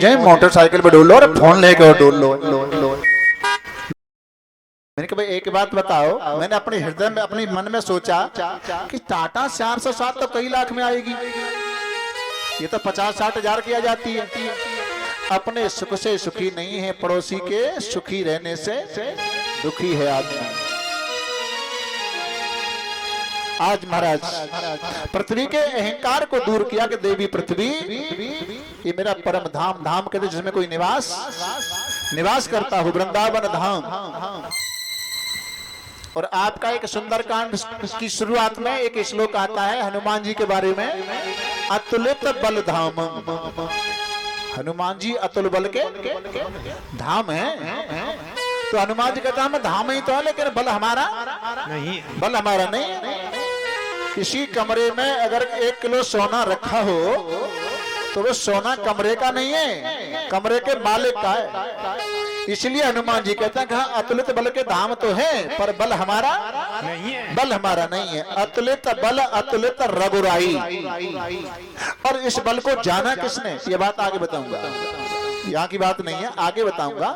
मौजें, motorcycle पे डोल लो और फोन लेके और डोल लो। मैंने कहा भाई एक बात बताओ, मैंने अपने हृदय में अपने मन में सोचा कि टाटा 407 तो कई लाख में आएगी, ये तो 50-60 हजार की आ जाती है। अपने सुख से सुखी नहीं है, पड़ोसी के सुखी रहने से दुखी है आदमी। आज महाराज पृथ्वी के अहंकार को दूर किया कि देवी पृथ्वी ये मेरा परम धाम, धाम कहते जिसमें कोई निवास करता हूं, वृंदावन धाम। और आपका एक सुंदर कांड की शुरुआत में एक श्लोक आता है हनुमान जी के बारे में, अतुलित बल धाम। हनुमान जी अतुल बल के धाम है। तो हनुमान जी कहता है धाम ही तो है लेकिन बल हमारा नहीं, बल हमारा नहीं। किसी कमरे में अगर 1 किलो सोना रखा हो तो वो सोना कमरे का नहीं है, कमरे के मालिक का है। इसलिए हनुमान जी कहते हैं हाँ अतुलित बल के धाम तो है पर बल हमारा नहीं है, बल हमारा नहीं है। अतुलित बल अतुलित रघुराई। और इस बल को जाना किसने, ये बात आगे बताऊंगा, यहाँ की बात नहीं है, आगे बताऊंगा।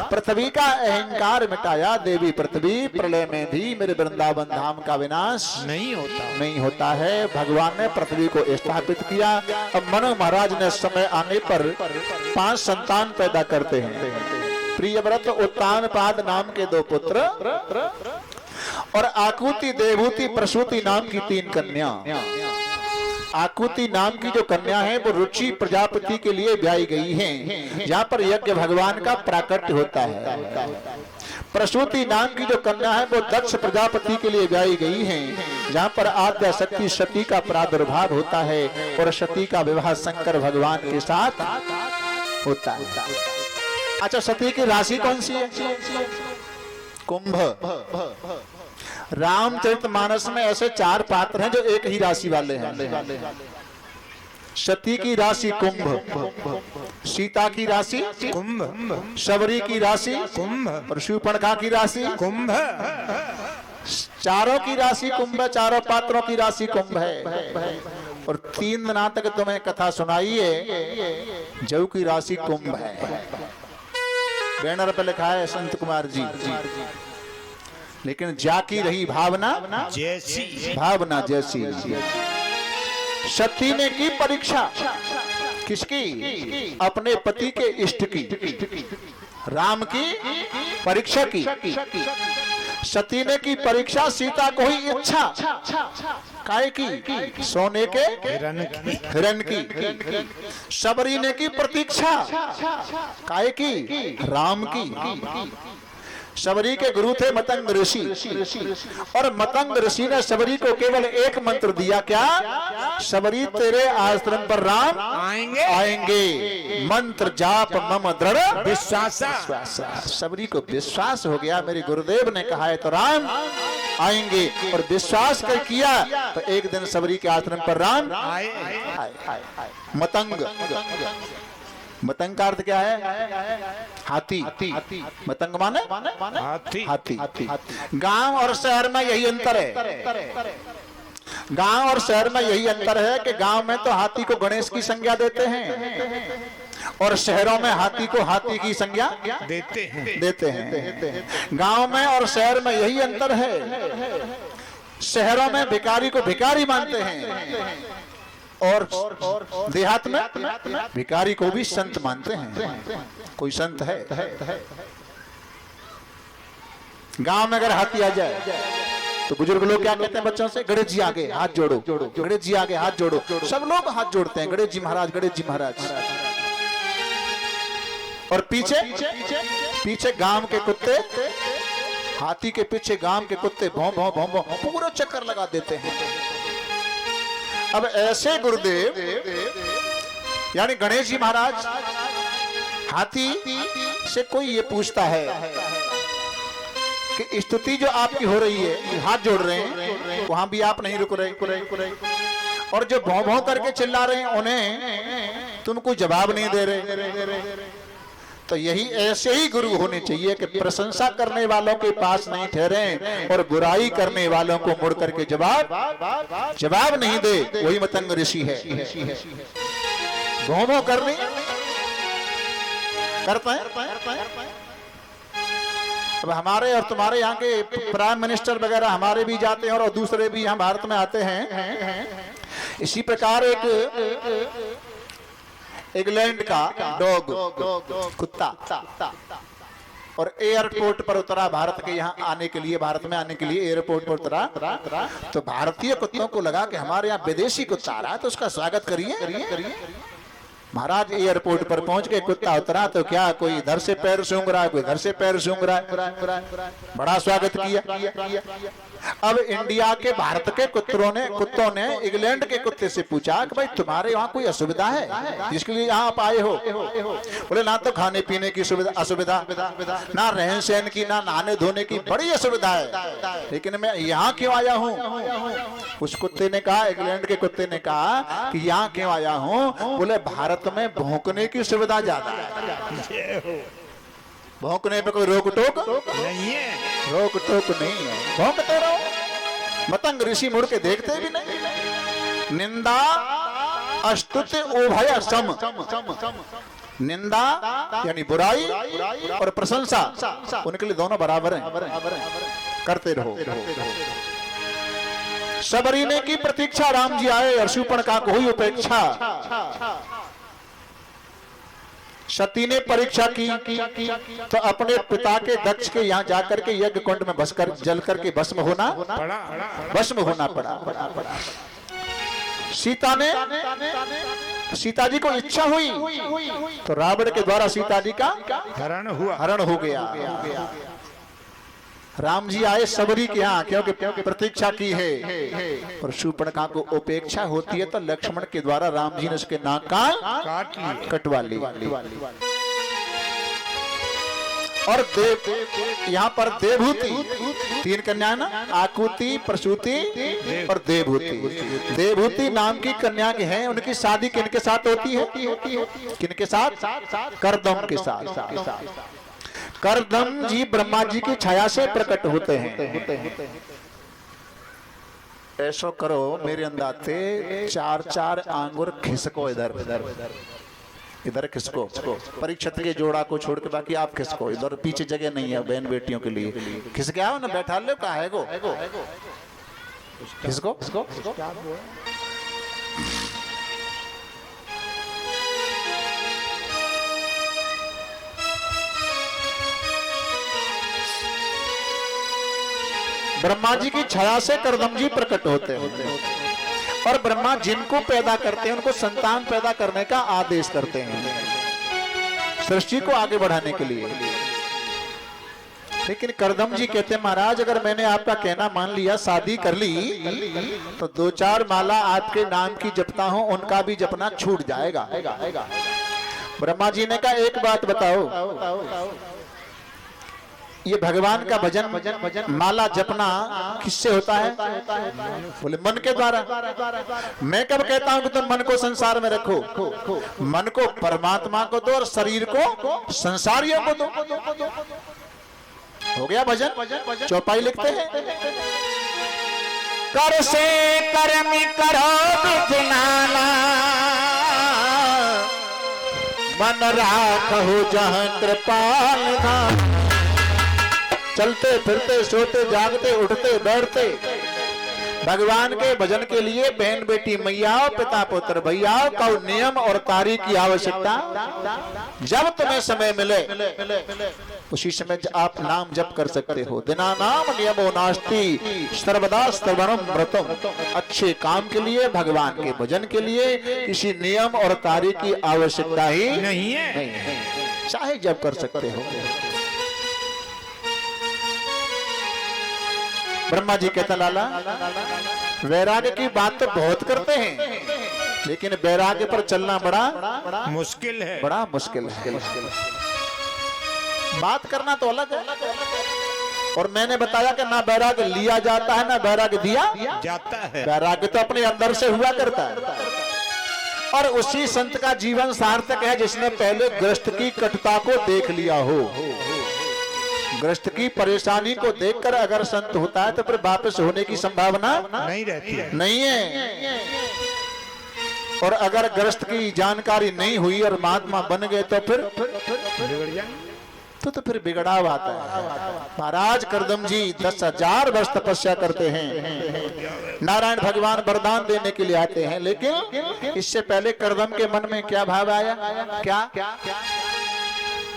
पृथ्वी का अहंकार मिटाया देवी पृथ्वी, प्रलय में भी मेरे वृंदावन धाम का विनाश नहीं होता है। भगवान ने पृथ्वी को स्थापित किया। अब मनु महाराज ने समय आने पर 5 संतान पैदा करते हैं। प्रियव्रत उत्तानपाद नाम के 2 पुत्र और आकुति देवहूति प्रसूति नाम की 3 कन्या। आकुति नाम की जो कन्या है वो रुचि प्रजापति के लिए ब्याही गई है, जहाँ पर यज्ञ भगवान का प्राकट्य होता है। प्रसूति नाम की जो कन्या है वो दक्ष प्रजापति के लिए ब्याही गई है, जहाँ पर आद्या शक्ति सती का प्रादुर्भाव होता है और सती का विवाह शंकर भगवान के साथ होता है। अच्छा, सती की राशि कौन सी है? कुंभ। रामचरितमानस में ऐसे 4 पात्र हैं जो एक ही राशि वाले हैं। सती की राशि कुंभ, सीता की राशि कुंभ, शबरी की राशि कुंभ और शूर्पणखा की राशि कुंभ। चारों की राशि कुंभ, चारों पात्रों की राशि कुंभ है। और 3 दिनों तक तुम्हें कथा सुनाई है, जव की राशि कुंभ है। बैनर पे लिखा है संत कुमार जी, लेकिन जाकी रही भावना जैसी। सती ने की परीक्षा, किसकी? अपने पति के इष्ट की, राम की परीक्षा की। सती ने की परीक्षा, सीता को ही इच्छा काय की? सोने के हिरण की। शबरी ने की प्रतीक्षा, काय की? राम की। शबरी के गुरु थे मतंग ऋषि, और मतंग ऋषि ने शबरी को केवल एक मंत्र दिया, क्या? शबरी तेरे आश्रम पर राम आएंगे, मंत्र जाप मम दृढ़ विश्वास। शबरी को विश्वास हो गया, मेरे गुरुदेव ने कहा है तो राम आएंगे, और विश्वास कर किया तो एक दिन शबरी के आश्रम पर राम आए। मतंग, मतंग का अर्थ क्या है? हाथी। मतंग माने हाथी। गांव और शहर में यही अंतर है। गांव और शहर में यही अंतर है कि गांव में तो हाथी को गणेश की संज्ञा देते हैं और शहरों में हाथी को हाथी की संज्ञा देते हैं। गांव में और शहर में यही अंतर है। शहरों में भिखारी को भिखारी मानते हैं और देहात में भिखारी को भी संत मानते हैं। कोई संत है? गांव में अगर हाथी आ जाए तो बुजुर्ग लोग क्या कहते हैं बच्चों से? गणेश जी आगे हाथ जोड़ो, गणेश जी आगे हाथ जोड़ो। सब लोग हाथ जोड़ते हैं, गणेश जी महाराज, गणेश जी महाराज। और पीछे गांव के कुत्ते, हाथी के पीछे गांव के कुत्ते भौं भौं भौं भौं पूरा चक्कर लगा देते हैं। अब ऐसे गुरुदेव यानी गणेश जी महाराज, हाथी से कोई ये पूछता है कि स्तुति जो आपकी हो रही है, हाथ जोड़ रहे हैं, वहां भी आप नहीं रुक रहे, और जो भौं भौं करके चिल्ला रहे हैं उन्हें तुम कोई जवाब नहीं दे रहे। तो यही ऐसे ही गुरु होने चाहिए कि प्रशंसा करने वालों के पास नहीं ठहरे और बुराई करने वालों को मुड़ करके जवाब नहीं दे। वही मतंग ऋषि है। भौं भौं करनी करते हैं। अब हमारे और तुम्हारे यहाँ के प्राइम मिनिस्टर वगैरह हमारे भी जाते हैं और दूसरे भी यहाँ भारत में आते हैं। इसी प्रकार एक इंग्लैंड का डॉग कुत्ता और एयरपोर्ट पर उतरा, भारत के यहाँ आने के लिए, भारत में आने के लिए एयरपोर्ट पर उतरा। तो भारतीय कुत्तों को लगा कि हमारे यहाँ विदेशी कुत्ता आ रहा है तो उसका स्वागत करिए। महाराज एयरपोर्ट पर पहुंच के कुत्ता उतरा तो क्या कोई इधर से पैर सूंघ रहा है, कोई इधर से पैर सूंघ रहा है। बड़ा स्वागत किया। अब इंडिया के भारत के कुत्तों ने इंग्लैंड के कुत्ते से पूछा कि भाई तुम्हारे वहाँ कोई असुविधा है जिसके लिए यहाँ आप आए हो? बोले ना तो खाने पीने की असुविधा, ना रहन सहन की, ना नहाने धोने की, बड़ी असुविधा है, लेकिन मैं यहाँ क्यों आया हूँ? उस कुत्ते ने कहा, इंग्लैंड के कुत्ते ने कहा कि यहाँ क्यों आया हूँ? बोले भारत में भौंकने की सुविधा ज्यादा है, भौंकने पे कोई रोक टोक नहीं है, रोक टोक नहीं है, भौंकते रहो। मतंग ऋषि मुड़ के देखते भी नहीं। निंदा अस्तुति उभय सम, निंदा यानी बुराई और प्रशंसा उनके लिए दोनों बराबर हैं, करते रहो। सबरी ने की प्रतीक्षा, राम जी आए और शूर्पणखा को हुई उपेक्षा। सती ने परीक्षा की तो अपने पिता के दक्ष के यहाँ जाकर के यज्ञ कुंड में जल करके भस्म होना पड़ा। सीता जी को इच्छा हुई तो रावण के द्वारा सीता जी का हरण हो गया। राम जी आए सबरी के यहाँ क्योंकि प्रतीक्षा की है, और शूर्पणखा को उपेक्षा होती है तो लक्ष्मण के द्वारा राम जी ने उसके नाक कान कटवा ली। और यहाँ पर देवहूति, तीन कन्या ना, आकुति, प्रसूति और देवहूति। देवहूति नाम की कन्या के हैं, उनकी शादी किनके साथ होती है? किनके साथ? करदम के साथ। करदम जी ब्रह्मा जी की छाया से प्रकट होते हैं। ऐसा करो मेरे अंदाते 4-4 आंगुर खिसको, इधर खिसको। परीक्षित के जोड़ा को छोड़ के बाकी आप खिसको, इधर पीछे जगह नहीं है बहन बेटियों के लिए। खिसके आओ ना, बैठा लो, कहा है गो खिसको। ब्रह्मा जी की छाया से करदम जी प्रकट होते हैं, और ब्रह्मा जिनको पैदा करते हैं उनको संतान पैदा करने का आदेश करते हैं सृष्टि को आगे बढ़ाने के लिए। लेकिन करदम जी कहते हैं महाराज अगर मैंने आपका कहना मान लिया, शादी कर ली, तो 2-4 माला आपके नाम की जपता हूं, उनका भी जपना छूट जाएगा। ब्रह्मा जी ने कहा एक बात बताओ, ये भगवान का भजन माला जपना किससे होता है? बोले मन के द्वारा। मैं कब कहता हूं कि तुम मन को संसार में रखो? मन को परमात्मा को दो और शरीर को संसारियों को दो। हो गया भजन। चौपाई लिखते हैं, कर से कर्म करो विज्ञाना, मन राखो जहाँ कृपाल धाम। चलते फिरते सोते जागते उठते बैठते भगवान के भजन के लिए बहन बेटी मैयाओं, पिता पुत्र भैयाओं का नियम और तारीख की आवश्यकता। जब तुम्हें समय मिले उसी समय आप नाम जप कर सकते हो। दिना नाम नियमो नास्ति सर्वदा श्रवणम व्रतम। अच्छे काम के लिए, भगवान के भजन के लिए किसी नियम और तारीख की आवश्यकता ही नहीं है, चाहे जब कर सकते हो। ब्रह्मा जी कहता लाला वैराग्य की बात तो बहुत करते हैं, लेकिन वैराग्य पर चलना बड़ा मुश्किल है, बड़ा मुश्किल है। बात करना तो अलग है, और मैंने बताया कि ना वैराग्य लिया जाता है ना वैराग्य दिया जाता है। वैराग्य तो अपने अंदर से हुआ करता है, और उसी संत का जीवन सार्थक है जिसने पहले गृहस्थ की कटुता को देख लिया हो। गृहस्थ की परेशानी को देखकर अगर संत होता है तो फिर वापस होने की संभावना नहीं रहती है, नहीं है। और अगर गृहस्थ की जानकारी नहीं हुई और महात्मा बन गए तो फिर तो फिर बिगड़ा हुआ आता है। महाराज करदम जी 10,000 वर्ष तपस्या करते हैं, नारायण भगवान वरदान देने के लिए आते हैं, लेकिन इससे पहले करदम के मन में क्या भाव आया? क्या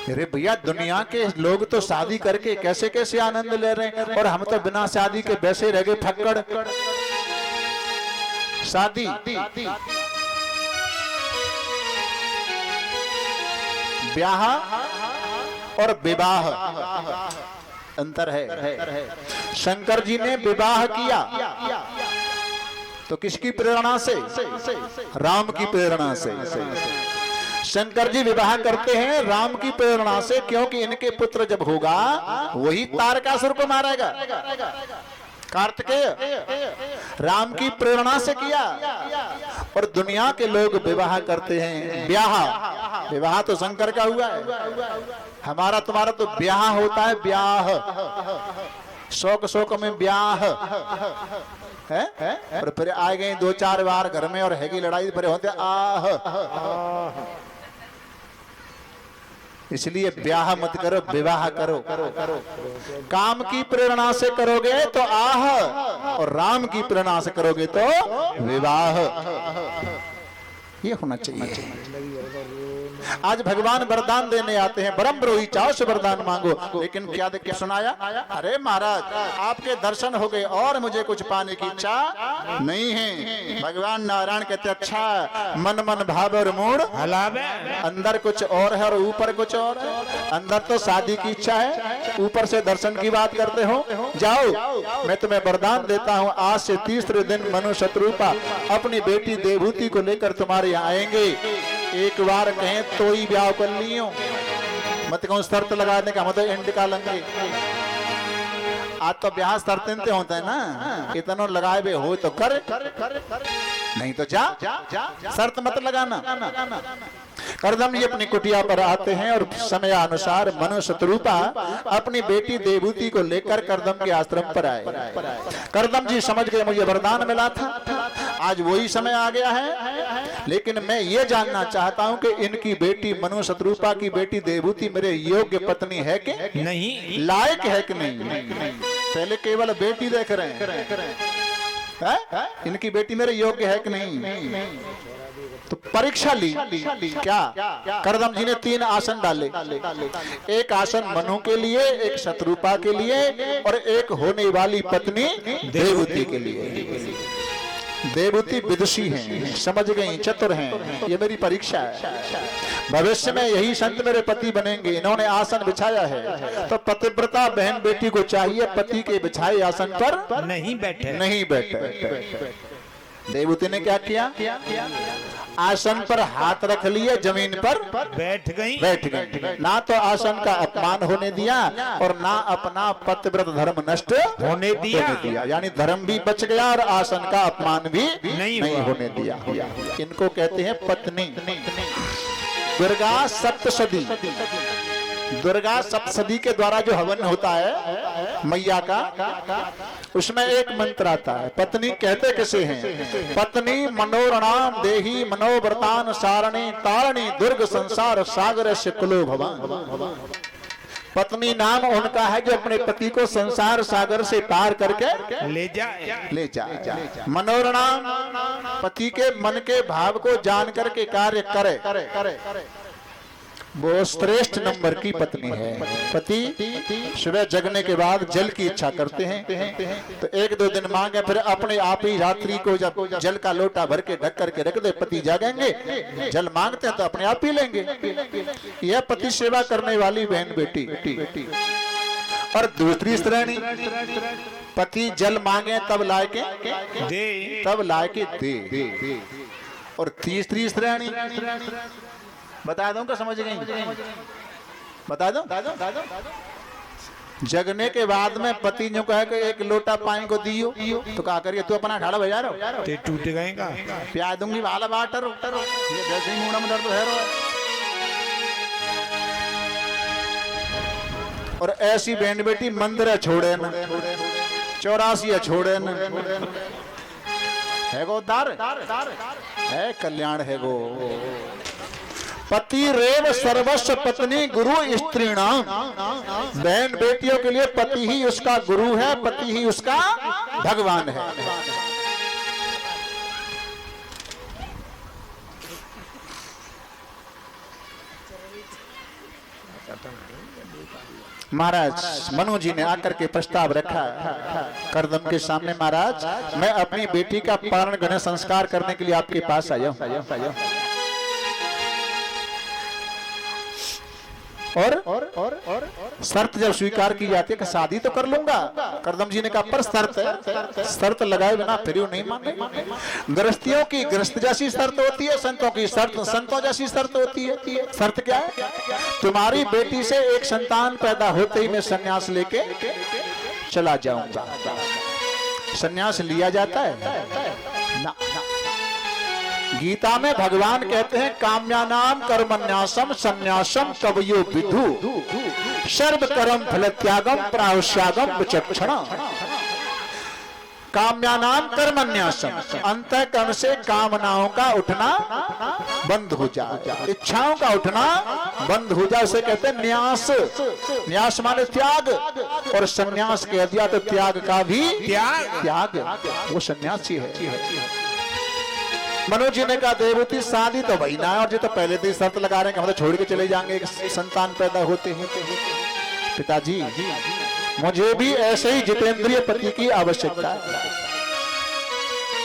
अरे भैया, दुनिया के लोग तो शादी करके कैसे कैसे आनंद ले रहे हैं और हम तो बिना शादी के वैसे रह गए फक्कड़। शादी ब्याह और विवाह अंतर है। शंकर जी ने विवाह किया तो किसकी प्रेरणा से? राम की प्रेरणा से। शंकर जी विवाह करते हैं राम की प्रेरणा से, क्योंकि इनके पुत्र जब होगा वही तारकासुर को मारेगा। कार्तिकेय राम की प्रेरणा से किया। और दुनिया के लोग विवाह करते हैं, विवाह तो शंकर का हुआ है। हमारा तुम्हारा तो ब्याह होता है, ब्याह शौक में ब्याह है। और फिर आ गए 2-4 बार घर में और हैगी लड़ाई, फिर होते आह। इसलिए ब्याह मत करो, विवाह करो। काम की प्रेरणा से करोगे तो आह, और राम की प्रेरणा से करोगे तो विवाह। ये होना चाहिए। आज भगवान वरदान देने आते हैं, ब्रह्म ब्रोही चाहो से वरदान मांगो, लेकिन क्या देख के सुनाया? अरे महाराज, आपके दर्शन हो गए और मुझे कुछ पाने की इच्छा नहीं है। भगवान नारायण कहते अच्छा, मन मन भाव और मूड हलावे, अंदर कुछ और है और ऊपर कुछ और है। अंदर तो शादी की इच्छा है, ऊपर से दर्शन की बात करते हो। जाओ, मैं तुम्हें वरदान देता हूँ, आज से तीसरे दिन मनु शत्रुपा अपनी बेटी देवहूति को लेकर तुम्हारे यहाँ आएंगे। एक बार कहें तो ही ब्याह कर लियो, मत कहूं शर्त लगाने का, मतलब एंड का लंगे। आज तो ब्याह शर्तें होता है ना, इतना लगाए बे हो तो कर, नहीं तो जा, शर्त मत लगाना। करदम जी अपनी कुटिया पर आते हैं और समय अनुसार मनु शत्रुपा अपनी बेटी देवहूति को लेकर करदम के आश्रम पर आए। करदम जी समझ गए मुझे वरदान मिला था, आज वही समय आ गया है। लेकिन मैं ये जानना चाहता हूँ कि इनकी बेटी मनु शत्रुपा की बेटी देवहूति मेरे योग्य पत्नी है कि नहीं, लायक है कि नहीं। पहले केवल बेटी देख रहे हैं, इनकी बेटी मेरे योग्य है कि नहीं। तो परीक्षा ली। क्या? करदम जी ने 3 आसन डाले, एक आसन मनु के लिए, एक शत्रुपा के लिए और एक होने वाली पत्नी देवहूति के लिए। देवहूति विदुषी हैं, समझ गई, चतुर हैं, ये मेरी परीक्षा है। भविष्य में यही संत मेरे पति बनेंगे। इन्होंने आसन बिछाया है तो पतिव्रता बहन बेटी को चाहिए पति के बिछाए आसन पर नहीं बैठे। देवहूति ने क्या किया? आसन पर हाथ रख लिए, जमीन पर बैठ गई। ना तो आसन का अपमान होने दिया और ना अपना पतिव्रत धर्म नष्ट होने दिया। यानी धर्म भी बच गया और आसन का अपमान भी नहीं होने दिया। इनको कहते हैं पत्नी। दुर्गा सप्तशती, दुर्गा सप्तशती के द्वारा जो हवन होता है मैया का, उसमें एक मंत्र आता है। पत्नी कहते किसे हैं? पत्नी मनोरणाम देही मनोव्रतान सारणी तारणी दुर्ग संसार सागर से कुलो भवान। पत्नी नाम उनका है जो अपने पति को संसार सागर से पार करके ले जाए। मनोरणाम, पति के मन के भाव को जान करके कार्य करे, वो श्रेष्ठ नंबर की पत्नी है। पति सुबह जगने के बाद जल की इच्छा करते हैं तो 1-2 दिन मांगे, फिर अपने आप ही रात्रि को जब जल का लोटा भर के ढक करके रख दे, पति जागेंगे, जल मांगते हैं तो अपने आप ही लेंगे। यह पति सेवा करने वाली बहन बेटी। और दूसरी श्रेणी, पति जल मांगे तब लाके दे। और तीसरी श्रेणी बता दूं क्या? समझ गई? बता दूं? जगने के बाद में पति जो कहे कि 1 लोटा पानी को दियो तो क्या करिए? तू अपना ठाड़ा बजा रहा हो, टूट गएगा, प्याज दूंगी वाला वाटर, ये जैसे ही मुंडा में दर्द है रो। और ऐसी बहन बेटी मंदिर छोड़े न, 84 छोड़े न, है गो उद्धार है कल्याण है गो। पति रेव सर्वस्व पत्नी गुरु स्त्रीणाम। बहन बेटियों के लिए पति ही उसका गुरु है, पति ही उसका भगवान है। महाराज मनु जी ने आकर के प्रस्ताव रखा करदम के सामने, महाराज मैं अपनी बेटी का पारण ग्रहण संस्कार करने के लिए आपके पास आया हूं। और शर्त जब स्वीकार की जाती है कि शादी तो कर लूंगा, करदम जी ने कहा पर शर्त लगाए बिना फिर नहीं माने। गृहस्थियों की गृहस्थ जैसी शर्त होती है, संतों की शर्त संतों जैसी शर्त होती है। शर्त क्या है? तुम्हारी बेटी से एक संतान पैदा होते ही मैं संन्यास लेके चला जाऊंगा। संन्यास लिया जाता है ना। गीता में भगवान कहते हैं काम्यानाम कर्मन्यासम संन्यासम कवयो विदु सर्व कर्म फल त्यागम प्राहुष्यागम विचक्षण। काम्यानाम कर्मन्यासम, अंतःकरण से कामनाओं का उठना बंद हो जाए, इच्छाओं का उठना बंद हो जाए, उसे कहते हैं न्यास। न्यास माने त्याग, और संन्यास कह दिया तो त्याग का भी त्याग, वो सन्यासी है। मनोज जी ने कहा देवती शादी तो वही ना है, और जो तो पहले से शर्त लगा रहे हैं कि हम तो छोड़ के चले जाएंगे एक संतान पैदा होते हैं। पिताजी मुझे भी ऐसे ही जितेंद्रिय पति की आवश्यकता है,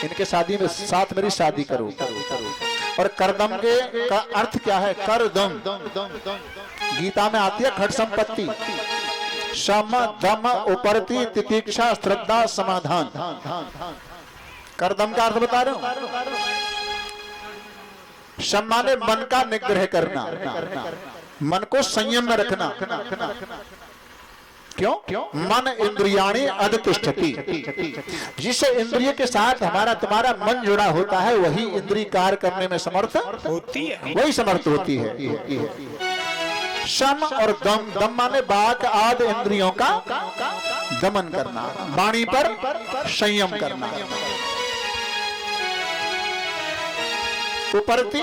इनके शादी में साथ मेरी शादी करो। और करदम के का अर्थ क्या है? करदम गीता में आती है खट संपत्ति, सम दम उपरति तितिक्षा श्रद्धा समाधान। करदम का अर्थ बता रहे हूं। सम्माने मन का निग्रह करना, मन को संयम में रखना। क्यों? मन इंद्रियाणि अधितिष्ठति। जिस इंद्रिय के साथ हमारा तुम्हारा मन जुड़ा होता है वही इंद्रिय कार्य करने में समर्थ होती है, वही समर्थ होती है। सम और दम, दम माने बाक आदि इंद्रियों का दमन करना, वाणी पर संयम करना। उपरति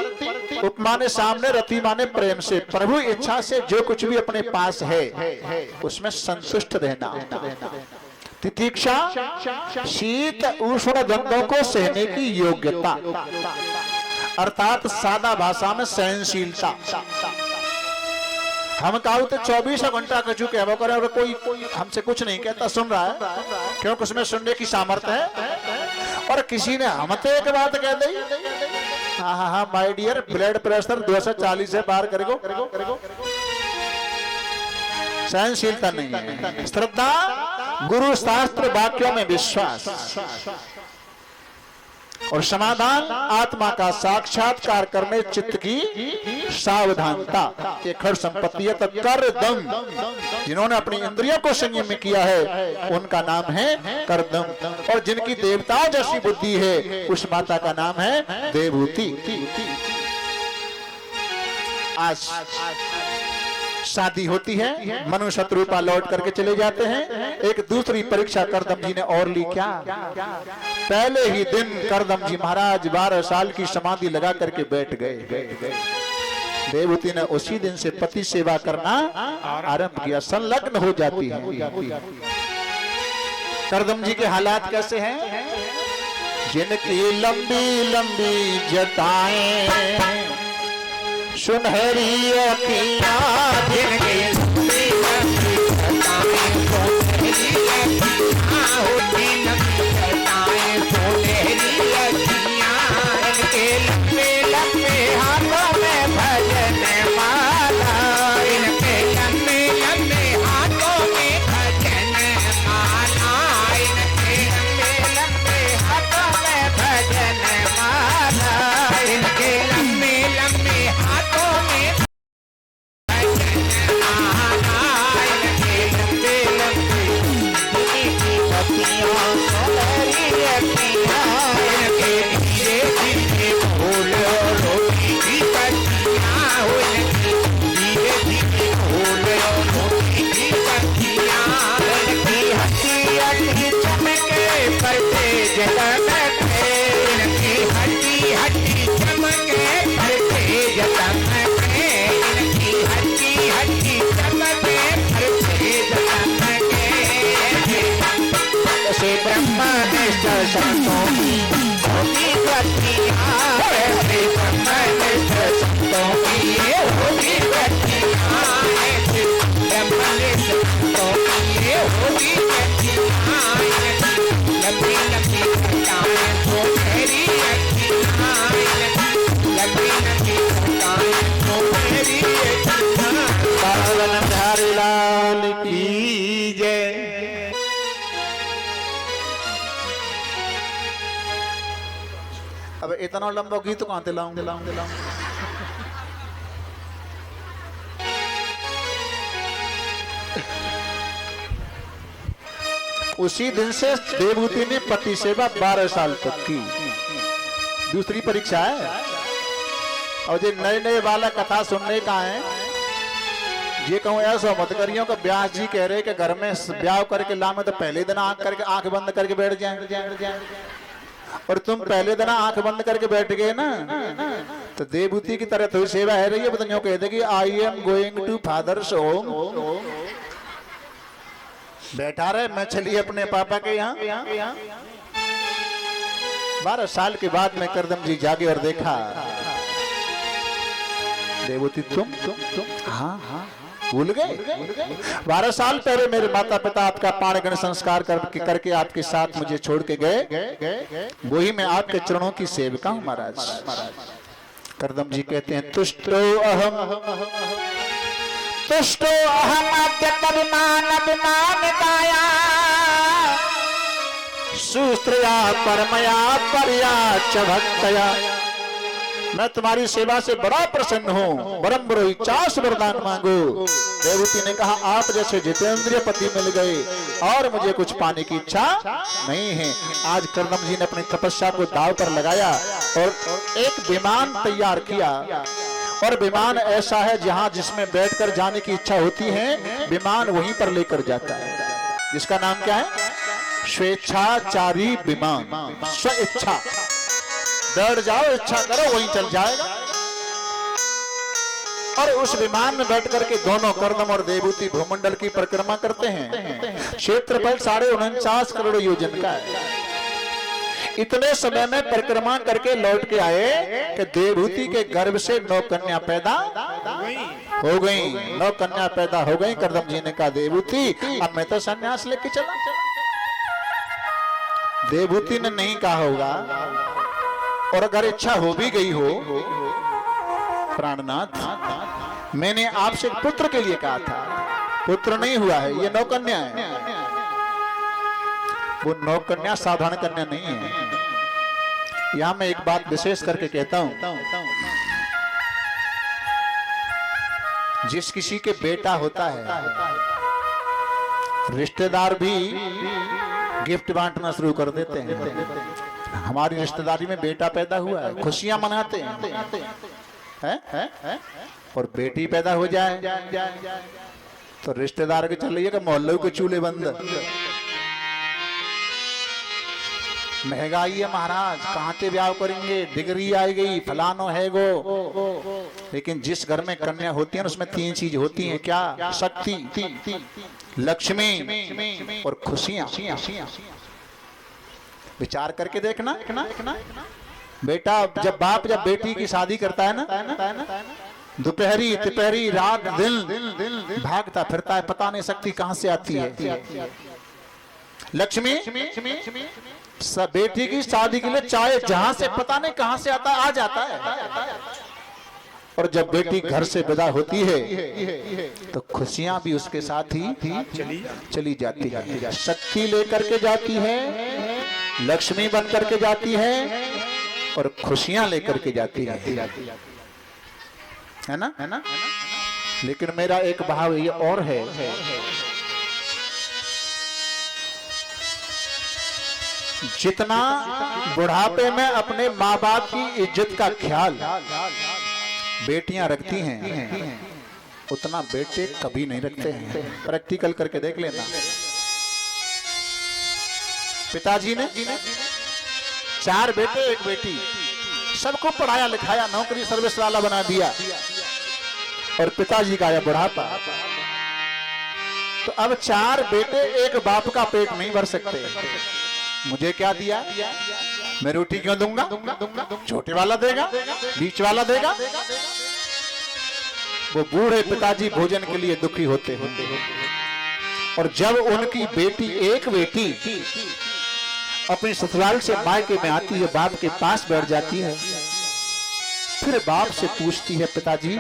उपमाने सामने, रति माने प्रेम से, प्रभु इच्छा से जो कुछ भी अपने पास है उसमें संतुष्ट रहना। तितिक्षा शीत उष्ण द्वंद्वों को सहने की योग्यता, अर्थात सादा भाषा में सहनशीलता। हम कहो तो 24 घंटा कछु कहवा करे और कोई हमसे कुछ नहीं कहता, सुन रहा है क्योंकि उसमें सुनने की सामर्थ्य है। और किसी ने हमसे एक बात कह दी, हाँ माय डियर ब्लड प्रेशर 240 से पार करेगो। सहनशीलता नहीं है। श्रद्धा, गुरु शास्त्र वाक्यों में विश्वास, और समाधान आत्मा का साक्षात्कार करने चित्त की सावधानता। ये खड़ संपत्ति है। तो करदम, जिन्होंने अपनी इंद्रियों को संयम में किया है उनका नाम है करदम, और जिनकी देवताओं जैसी बुद्धि है उस माता का नाम है देवहूति। आज शादी होती है, मनु शत्रुपा लौट करके चले जाते हैं। एक दूसरी परीक्षा करदम जी ने और ली। क्या? पहले ही दिन करदम जी महाराज 12 साल की समाधि लगा करके बैठ गए। देवहूति ने उसी दिन से पति सेवा करना आरंभ किया, संलग्न हो जाती है। करदम जी के हालात कैसे हैं? जिनकी लंबी लंबी जटाएं, सुनहरी अखियां, जिनकी लंबी लंबी जटाएं, सुनहरी अखियां, होती लंबी जटाएं, सुनहरी अखियां, इनके लंबे लंबे हाथों में भजन माला, इनके लंबे लंबे हाथों में भजन माला, इनके लंबे लंबे हाथों में भजन माला, इनके लंबे लंबे हाथों में भजन ब्रह्मनिष्ठ संतों की होगी गतियाँ, ऐसे ब्रह्मनिष्ठ संतों की होगी गतियाँ, ऐसे ब्रह्मनिष्ठ संतों की होगी गतियाँ, लंबी लंबी घटाएं तो मेरी अखियाँ, लंबी लंबी घटाएं तो मेरी अखियाँ। पावन बिहारी लाल की जय। अब इतना लंबा गीत कहाँ से लाऊं? उसी दिन से देवहूति ने पति सेवा 12 साल तक की। दूसरी परीक्षा है। और जो नए नए वाला कथा सुनने का है, ये कहूँ ऐसा मत करियो कि व्यास जी कह रहे कि घर में ब्याह करके लामे तो पहले दिन आंख बंद करके बैठ जाए, और तुम पहले दिन आंख बंद करके बैठ गए ना, तो देवहूति की तरह थोड़ी सेवा है रही है। बताइयो कहते कि I am going to father's home, बैठा रहे मैं चलिए अपने पापा के यहाँ। 12 साल के बाद में करदम जी जागे और देखा, देवहूति तुम हाँ भूल गए। 12 साल पहले मेरे माता पिता आपका पाणिग्रहण संस्कार करके आपके साथ मुझे छोड़ के गए, वही मैं आपके चरणों की सेविका हूँ महाराज। करदम जी कहते हैं तुष्टो अहम अद्य करुणानभिमानिताया सुस्त्रया परमया पर्या च भक्तया। मैं तुम्हारी सेवा से बड़ा प्रसन्न हूँ, बरम बरो इच्छा वरदान मांगो। देवहूति ने कहा आप जैसे जितेंद्रिय पति मिल गए और मुझे कुछ पाने की इच्छा नहीं है। आज करदम जी ने अपनी तपस्या को दांव पर लगाया और एक विमान तैयार किया, और विमान ऐसा है जहां जिसमें बैठकर जाने की इच्छा होती है, विमान वहीं पर लेकर जाता है, जिसका नाम क्या है? स्वेच्छाचारी विमान। स्व इच्छा बैठ जाओ, इच्छा करो वहीं चल जाएगा। और उस विमान में बैठ करके दोनों करदम और देवहूति भूमंडल की परिक्रमा करते हैं। क्षेत्रफल 49.5 करोड़ योजन का है। इतने समय में परिक्रमा करके लौट के आए कि देवहूति के गर्भ से 9 कन्या पैदा हो गई। 9 कन्या पैदा हो गई। करदम जी ने कहा देवहूति अब मैं तो संन्यास लेके चला। देवहूति ने नहीं कहा होगा, और अगर इच्छा हो भी गई हो, प्राणनाथ मैंने आपसे पुत्र के लिए कहा था, पुत्र नहीं हुआ है, ये 9 कन्या है। वो 9 कन्या साधारण कन्या नहीं है। यहां मैं एक बात विशेष करके कहता हूं, जिस किसी के बेटा होता है, रिश्तेदार भी गिफ्ट बांटना शुरू कर देते हैं। हमारी रिश्तेदारी में बेटा पैदा हुआ है, खुशियां मनाते हैं। और बेटी पैदा हो जाए तो रिश्तेदार के चलिए कि मोहल्ले के चूल्हे बंद। महंगाई है महाराज, कहाँ से ब्याह करेंगे, डिग्री आई गई, फलानो है गो। लेकिन जिस घर में कन्या होती है ना, उसमें 3 चीज होती हैं। क्या? शक्ति, लक्ष्मी और खुशियां। विचार करके देखना बेटा, जब बाप जब बेटी की शादी करता है ना, दोपहरी तिपहरी रात दिन भागता फिरता है, पता नहीं शक्ति कहां से आती है। लक्ष्मी बेटी की शादी के लिए चाहे जहां से पता नहीं कहां से आता आ जाता है। और जब बेटी घर से विदा होती है तो खुशियां भी उसके साथ ही चली जाती है। शक्ति लेकर के जाती है, लक्ष्मी बन करके जाती है, और खुशियां लेकर के जाती है ना। लेकिन मेरा एक भाव ये और है, जितना बुढ़ापे में अपने माँ बाप की इज्जत का ख्याल बेटियां रखती हैं, उतना बेटे कभी नहीं रखते हैं। प्रैक्टिकल करके देख लेना। पिताजी ने 4 बेटे 1 बेटी, सबको पढ़ाया लिखाया, नौकरी सर्विस वाला बना दिया, और पिताजी का आया बुढ़ापा। तो अब 4 बेटे एक बाप का पेट नहीं भर सकते। मुझे क्या दिया, मैं रोटी क्यों दूंगा, छोटे वाला देगा, बीच वाला देगा। वो बूढ़े पिताजी भोजन के लिए दुखी होते हैं। और जब उनकी बेटी, एक बेटी अपने ससुराल से मायके में आती है, बाप के पास बैठ जाती है, फिर बाप से पूछती है, पिताजी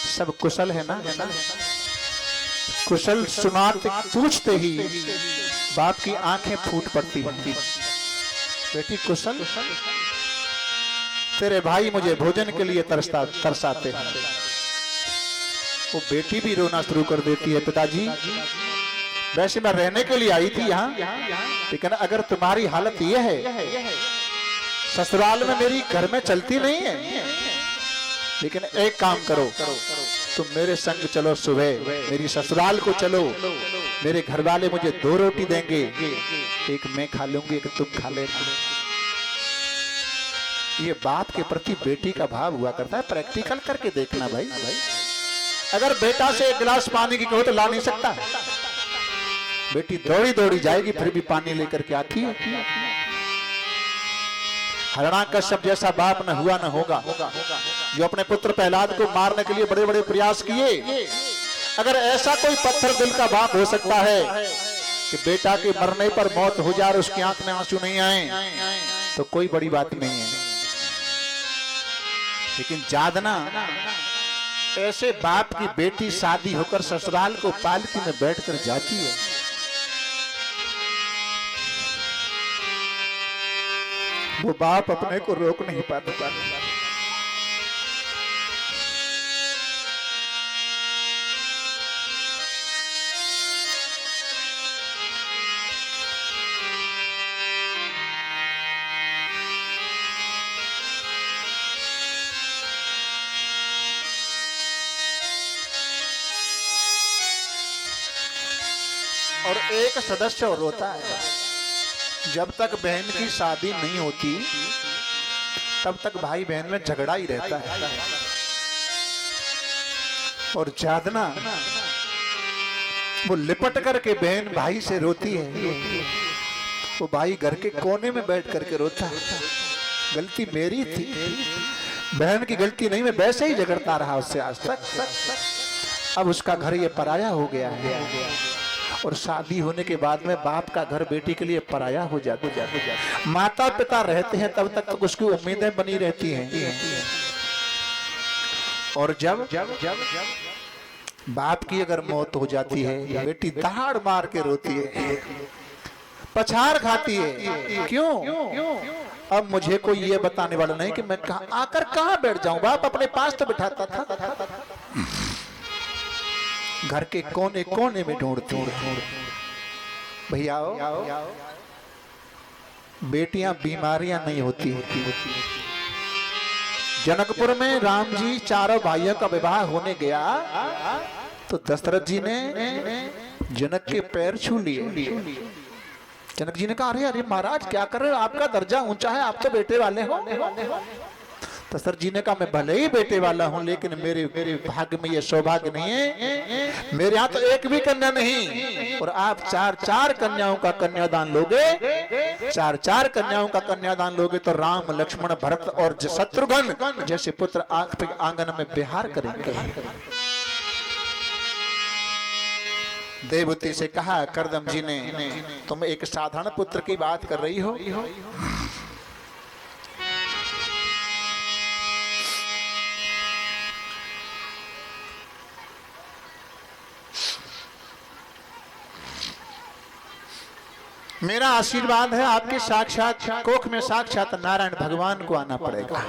सब कुशल है ना? कुशल सुनाते पूछते ही बाप की आंखें फूट पड़ती हैं। बेटी कुशल? तेरे भाई मुझे भोजन के लिए तरसाते हैं। वो बेटी भी रोना शुरू कर देती है, पिताजी वैसे मैं रहने के लिए आई थी यहाँ, लेकिन अगर तुम्हारी हालत ये है, ससुराल में मेरी घर में चलती नहीं है, लेकिन एक काम करो, तुम मेरे संग चलो, सुबह मेरी ससुराल को चलो, मेरे घर वाले मुझे 2 रोटी देंगे, एक मैं खा लूंगी, एक तुम खा लेना। ये बाप के प्रति बेटी का भाव हुआ करता है। प्रैक्टिकल करके देखना भाई। अगर बेटा से 1 गिलास पानी की कहो तो ला नहीं सकता, बेटी दौड़ी दौड़ी जाएगी, फिर भी पानी लेकर के आती है। हिरण्याकश्यप जैसा बाप न हुआ न होगा, जो अपने पुत्र प्रहलाद को मारने के लिए बड़े बड़े प्रयास किए। अगर ऐसा कोई पत्थर दिल का बाप हो सकता है कि बेटा के मरने पर मौत हो जाए और उसकी आंख में आंसू नहीं आए, तो कोई बड़ी बात नहीं है। लेकिन जादना, ऐसे बाप की बेटी शादी होकर ससुराल को पालकी में बैठकर जाती है, वो बाप अपने को रोक नहीं पाता। और एक सदस्य और रोता है, जब तक बहन की शादी नहीं होती तब तक भाई बहन में झगड़ा ही रहता है। और जादना, वो लिपट करके बहन भाई से रोती है, वो भाई घर के कोने में बैठ करके रोता है, गलती मेरी थी, बहन की गलती नहीं, मैं वैसे ही झगड़ता रहा उससे आज तक। अब उसका घर ये पराया हो गया है, और शादी होने के बाद में बाप का घर बेटी के लिए पराया हो जाता है। माता पिता रहते हैं तब तक तो उसकी उम्मीदें बनी रहती हैं, और जब बाप की अगर मौत हो जाती है, बेटी दहाड़ मार के रोती है, पछाड़ खाती है। क्यों? अब मुझे कोई ये बताने वाला नहीं कि मैं आकर कहाँ बैठ जाऊं, बाप अपने पास तो बिठाता था, घर के कोने कोने में ढूंढती है। भैया बेटियां बीमारियां नहीं होती। जनकपुर में राम जी 4 भाइयों का विवाह होने गया तो दशरथ जी ने जनक के पैर छू लिए। जनक जी ने कहा, अरे अरे महाराज क्या कर रहे हो, आपका दर्जा ऊंचा है, आप तो बेटे वाले हो। दशरथ जी ने कहा, मैं भले ही बेटे वाला हूं, लेकिन मेरे भाग्य में ये सौभाग्य नहीं है, मेरे यहाँ तो एक भी कन्या नहीं, और आप 4 कन्याओं का कन्यादान लोगे, 4 कन्याओं का कन्यादान लोगे तो राम लक्ष्मण भरत और शत्रुघ्न जैसे पुत्र आंगन में बिहार करेंगे। देवती से कहा करदम जी ने, तुम एक साधारण पुत्र की बात कर रही हो, मेरा आशीर्वाद है, आपके साक्षात कोख में साक्षात नारायण भगवान को आना पड़ेगा।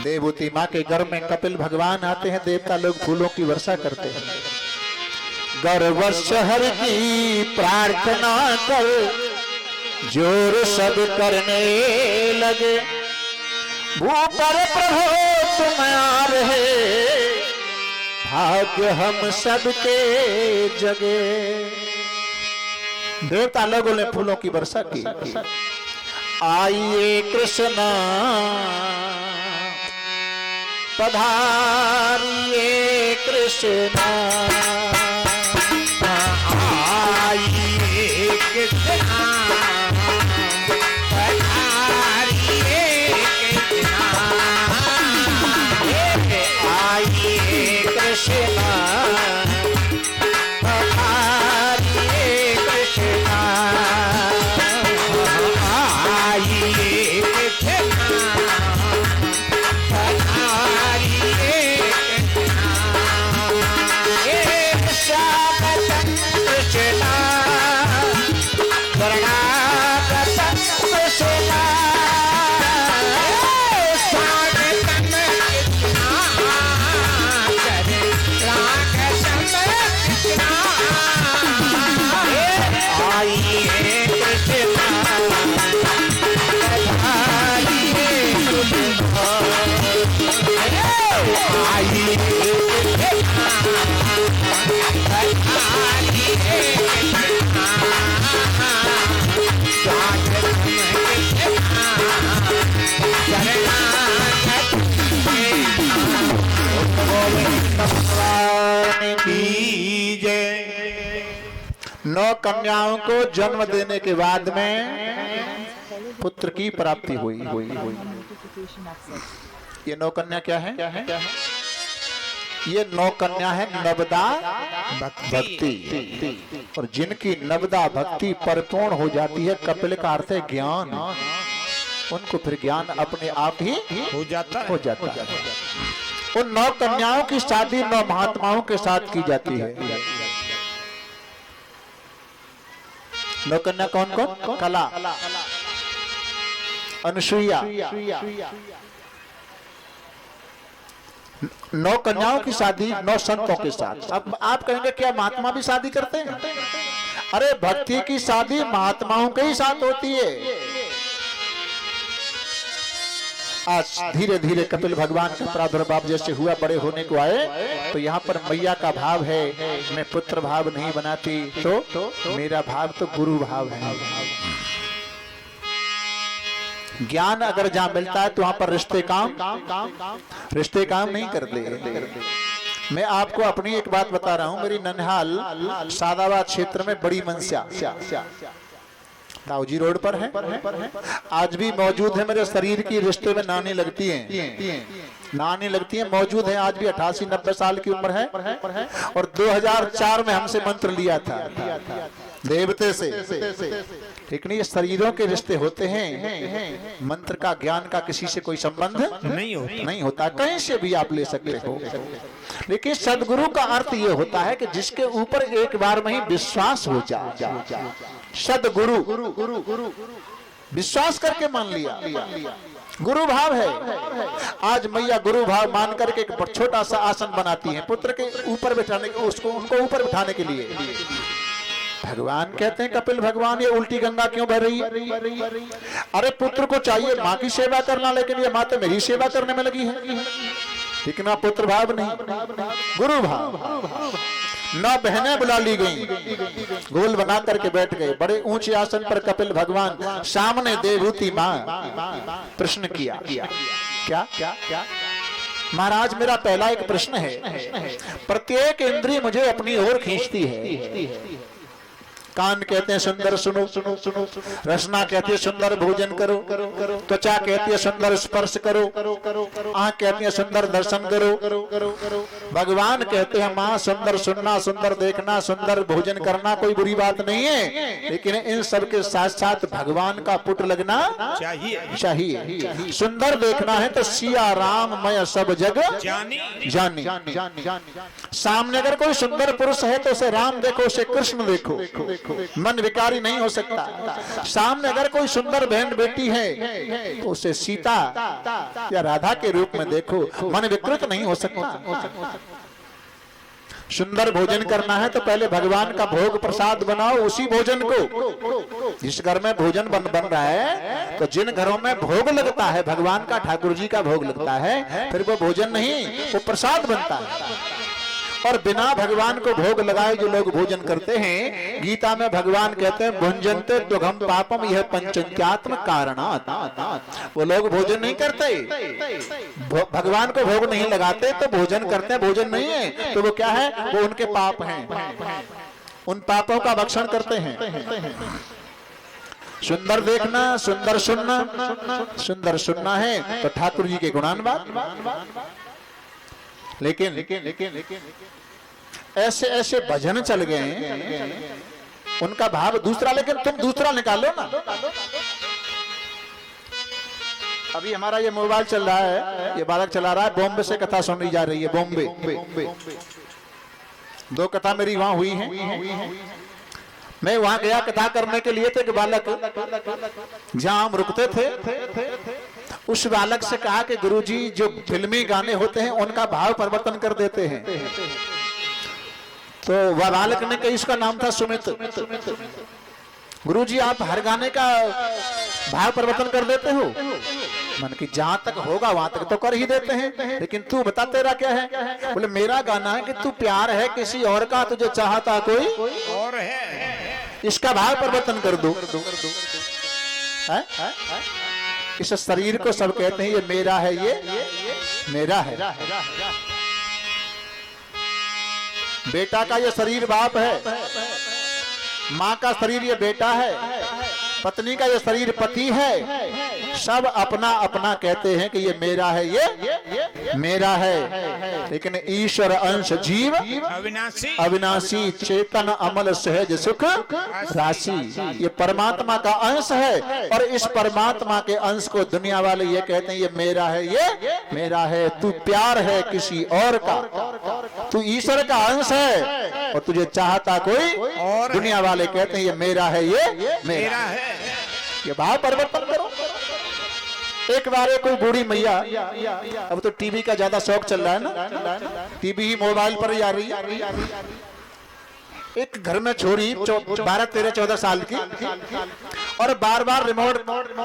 देवती माँ के घर में कपिल भगवान आते हैं, देवता लोग फूलों की वर्षा करते हैं। गर्वश हर की प्रार्थना कर जोर सब करने लगे, भूपर प्रभु तुम आ रहे, भाग्य हम सबके जगे। देवता लोगों ने फूलों की वर्षा की। आइए कृष्णा पधारिए कृष्णा, आइए कृष्णा कृष्णा पधारिए कृष्णा आइए कृष्णा पधारिए स्वागतम कृष्णा शरणागतम कृष्णा स्वागतम कृष्णा शरणागतम कृष्णा आइए कृष्णा पधारिए कृष्णा आइए नौ कन्याओं को जन्म देने के बाद में पुत्र की प्राप्ति हुई। ये नौ कन्या क्या है? ये नौ कन्या है नवदा भक्ति, और जिनकी नवदा भक्ति परिपूर्ण हो जाती है, कपिल का अर्थ है ज्ञान, उनको फिर ज्ञान अपने आप ही हो जाता है। उन नौ कन्याओं की शादी नौ महात्माओं के साथ की जाती है। नौ कन्या कौन कौन? कला, अनुसुईया। नौ कन्याओं की शादी नौ संतों के साथ। अब आप कहेंगे क्या महात्मा भी शादी करते हैं? अरे भक्ति की शादी महात्माओं के ही साथ होती है। आज धीरे धीरे कपिल भगवान का प्रादुर्भाव जैसे हुआ, बड़े होने को आए, तो यहाँ पर मैया का भाव है, मैं पुत्र भाव नहीं बनाती, तो मेरा भाव तो गुरु भाव है। ज्ञान अगर जहाँ मिलता है तो वहां पर रिश्ते काम नहीं करते। मैं आपको अपनी एक बात बता रहा हूं। मेरी ननिहाल सादाबाद क्षेत्र में बड़ी मनस्या ताऊजी रोड पर है, आज भी मौजूद है। मेरे शरीर की रिश्ते में नानी लगती है, मौजूद है आज भी। 88-90 साल की उम्र है, और 2004 में हमसे मंत्र लिया था देवते से। ठीक नहीं, शरीरों के रिश्ते होते हैं, मंत्र का ज्ञान का किसी से कोई संबंध नहीं होता। कहीं से भी आप ले सकते हो, लेकिन सदगुरु का अर्थ ये होता है कि जिसके ऊपर एक बार में ही विश्वास हो जाए। सदगुरु विश्वास करके मान लिया, गुरु भाव है। आज मैया गुरु भाव मान करके एक छोटा सा आसन बनाती है पुत्र के ऊपर बैठाने, उनको ऊपर बैठाने के लिए। भगवान कहते हैं कपिल भगवान, ये उल्टी गंगा क्यों बह रही है? अरे पुत्र को चाहिए माँ की सेवा करना, लेकिन ये माँ तो मेरी सेवा करने में लगी है। ठीक ना, पुत्र भाव नहीं, गुरु भाव। 9 बहनें बुला ली गईं, गोल बना करके बैठ गए बड़े ऊंचे आसन पर। कपिल भगवान सामने देवहूति माँ प्रश्न किया, क्या महाराज मेरा पहला एक प्रश्न है। प्रत्येक इंद्रिय मुझे अपनी ओर खींचती है। कान कहते हैं सुंदर सुनो, रसना कहती है सुंदर भोजन करो, त्वचा कहती है सुंदर स्पर्श करो, आंख कहती है सुंदर दर्शन करो। भगवान कहते हैं माँ सुंदर सुनना, सुंदर देखना, सुंदर भोजन करना कोई बुरी बात नहीं है, लेकिन इन सब के साथ साथ भगवान का पुत्र लगना चाहिए। सुंदर देखना है तो सिया राम मैं सब जग जानी। सामने अगर कोई सुंदर पुरुष है तो उसे राम देखो, उसे कृष्ण देखो, मन विकारी नहीं हो सकता। सामने अगर कोई सुंदर बहन बेटी है तो उसे सीता या राधा के रूप में देखो, मन विकृत नहीं हो सकता। सुंदर भोजन करना है तो पहले भगवान का भोग प्रसाद बनाओ, उसी भोजन को। जिस घर में भोजन बन रहा है तो जिन घरों में भोग लगता है भगवान का, ठाकुर जी का भोग लगता है, फिर वो भोजन नहीं, वो प्रसाद बनता है। और बिना भगवान को भोग लगाए जो लोग भोजन करते हैं, गीता में भगवान कहते हैं भुंजन्ते दुघम पापम यह पंचत्यात्म कारणात्, वो लोग भोजन नहीं करते, भगवान को भोग नहीं लगाते तो भोजन करते हैं, भोजन नहीं है तो वो क्या है, वो उनके पाप हैं, उन पापों का भक्षण करते हैं। सुंदर देखना, सुंदर सुनना, सुंदर सुनना है तो ठाकुर जी के गुणानुवाद, लेकिन ऐसे ऐसे भजन चल गए हैं, उनका भाव दूसरा, लेकिन तुम दूसरा निकालो ना। अभी हमारा ये मोबाइल चल रहा है, ये बालक चला रहा है, बॉम्बे से कथा सुनी जा रही है, बॉम्बे। 2 कथा मेरी वहां हुई है। मैं वहां गया कथा करने के लिए, तो एक बालक जहां हम रुकते थे, उस बालक से कहा कि गुरुजी जो फिल्मी गाने होते हैं उनका भाव परिवर्तन कर देते हैं। तो वह बालक ने कही, इसका नाम था सुमित, गुरुजी आप हर गाने का भाव परिवर्तन कर देते हो? मन की जहां तक होगा वहां तक तो कर ही देते हैं, लेकिन तू बता तेरा क्या है? बोले मेरा गाना है कि तू प्यार है किसी और का, तुझे चाहता कोई और है, इसका भाव परिवर्तन कर दो। है? इस शरीर को सब कहते हैं ये मेरा है, ये मेरा है। बेटा का ये शरीर बाप है, माँ का शरीर ये बेटा है, पत्नी का ये शरीर पति है। सब अपना अपना कहते हैं कि ये मेरा है, ये मेरा है। लेकिन ईश्वर अंश जीव अविनाशी चेतन अमल सहज सुख राशि, ये परमात्मा का अंश है। और इस परमात्मा के अंश को दुनिया वाले ये कहते हैं ये मेरा है, ये मेरा है। तू प्यार है किसी और का, तू ईश्वर का अंश है और तुझे चाहता कोई और, दुनिया वाले कहते हैं ये मेरा है, ये मेरा है। ये भाव परिवर्तन करो। एक बार कोई बूढ़ी मैया, अब तो टीवी का ज्यादा शौक चल रहा है ना, टीवी ही मोबाइल पर ही आ रही है। एक घर में छोरी 12, 13, 14 साल की, और बार बार रिमोट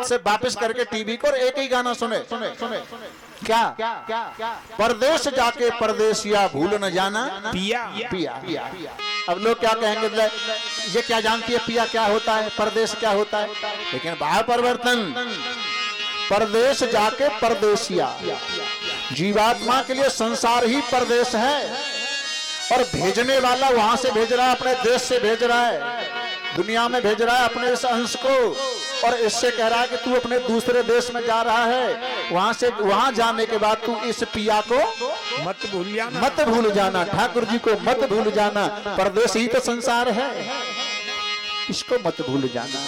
से वापस करके टीवी को एक ही गाना सुने। क्या? परदेश जाके परदेसिया भूल न जाना पिया। पिया। अब लोग क्या कहेंगे, ये क्या जानती है पिया क्या होता है, परदेश क्या होता है? लेकिन भाव परिवर्तन, परदेश जाके परदेसिया, जीवात्मा के लिए संसार ही परदेश है, और भेजने वाला वहां से भेज रहा है, अपने देश से भेज रहा है, दुनिया में भेज रहा है अपने इस अंश को, और इससे कह रहा है कि तू अपने दूसरे देश में जा रहा है, वहां जाने के बाद तू इस पिया को मत भूल जाना, मत भूल जाना, ठाकुर जी को मत भूल जाना। परदेश ही तो संसार है, इसको मत भूल जाना।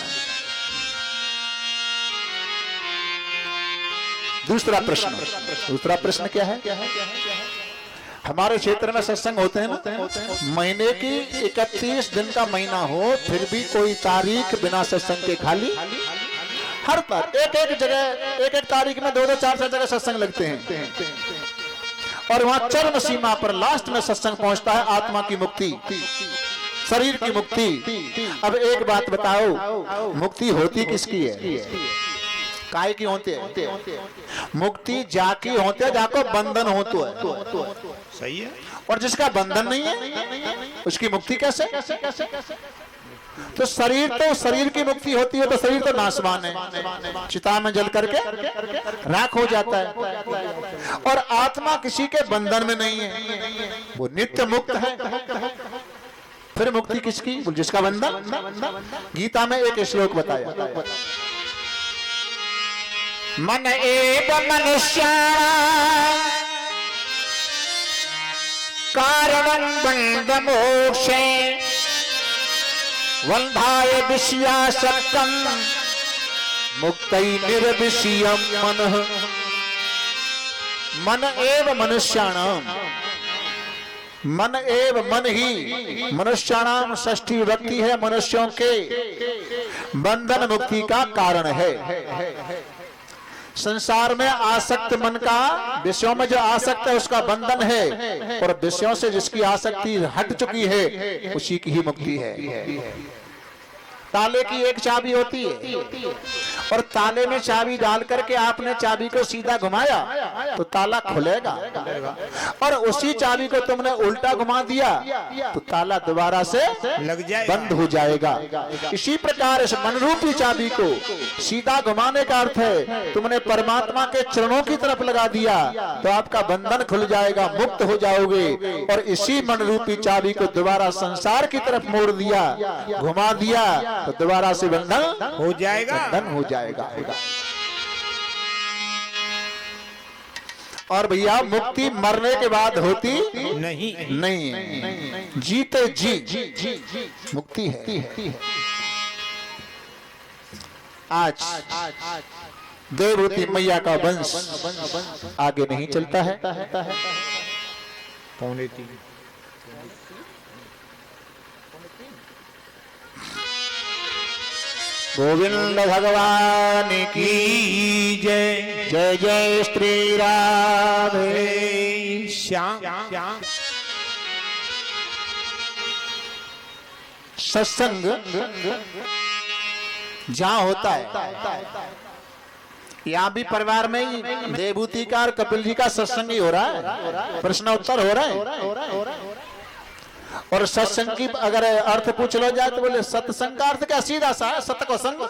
दूसरा प्रश्न क्या है? हमारे क्षेत्र में सत्संग होते हैं ना, महीने की 31 दिन का महीना हो, फिर भी कोई तारीख बिना सत्संग के खाली। हर पर एक जगह, एक तारीख में 2-2, 4-4 जगह सत्संग लगते हैं, और वहां चरम सीमा पर लास्ट में सत्संग पहुंचता है आत्मा की मुक्ति, शरीर की मुक्ति। अब एक बात बताओ, मुक्ति होती किसकी है? काय की होती है? मुक्ति जाकी होती है जाको बंधन होतो है। सही है। और जिसका बंधन नहीं है उसकी मुक्ति कैसे? तो शरीर की मुक्ति होती है, तो शरीर तो नाशवान है, चिता में जल करके राख हो जाता है। और आत्मा किसी के बंधन में नहीं है, वो नित्य मुक्त है। फिर मुक्ति किसकी? जिसका बंधन। गीता में एक श्लोक बताया, मन एव मनुष्य कारणं बंध मोक्षे वंधाय विषयासक्तं मुक्तै निर्विषयं मनः। मन एव मनुष्याणाम, मन एव मन ही मनुष्याणाम षष्ठी विभक्ति है, मनुष्यों के बंधन मुक्ति का कारण है। संसार में आसक्त मन का, विषयों में जो आसक्त है उसका बंधन है, और विषयों से जिसकी आसक्ति हट चुकी है उसी की ही मुक्ति है। ताले की एक चाबी होती है, और ताले में चाबी डाल करके आपने चाबी को सीधा घुमाया तो ताला खुलेगा, और उसी चाबी को तुमने उल्टा घुमा दिया तो ताला दोबारा से लग जाएगा, बंद हो जाएगा। इसी प्रकार इस मनरूपी चाबी को सीधा घुमाने का अर्थ है तुमने परमात्मा के चरणों की तरफ लगा दिया तो आपका बंधन खुल जाएगा, मुक्त हो जाओगे। और इसी मनरूपी चाबी को दोबारा संसार की तरफ मोड़ दिया, घुमा दिया तो दोबारा से बंधन हो जाएगा, बंधन हो जाएगा। और भैया मुक्ति मरने के बाद होती नहीं नहीं, जीते जी मुक्ति है। आज देवभूति मैया का वंश आगे नहीं चलता है। पौने तीन। गोविंद भगवान की जय, जय जय श्री राधे श्याम। सत्संग जहां होता है, यहाँ भी परिवार में ही देवभूति का और कपिल जी का सत्संग ही हो रहा है, प्रश्न उत्तर हो रहा है। और सत्संग की अगर अर्थ पूछ लो जाए तो बोले सत्संग का अर्थ क्या, सीधा सा है, सत को संग,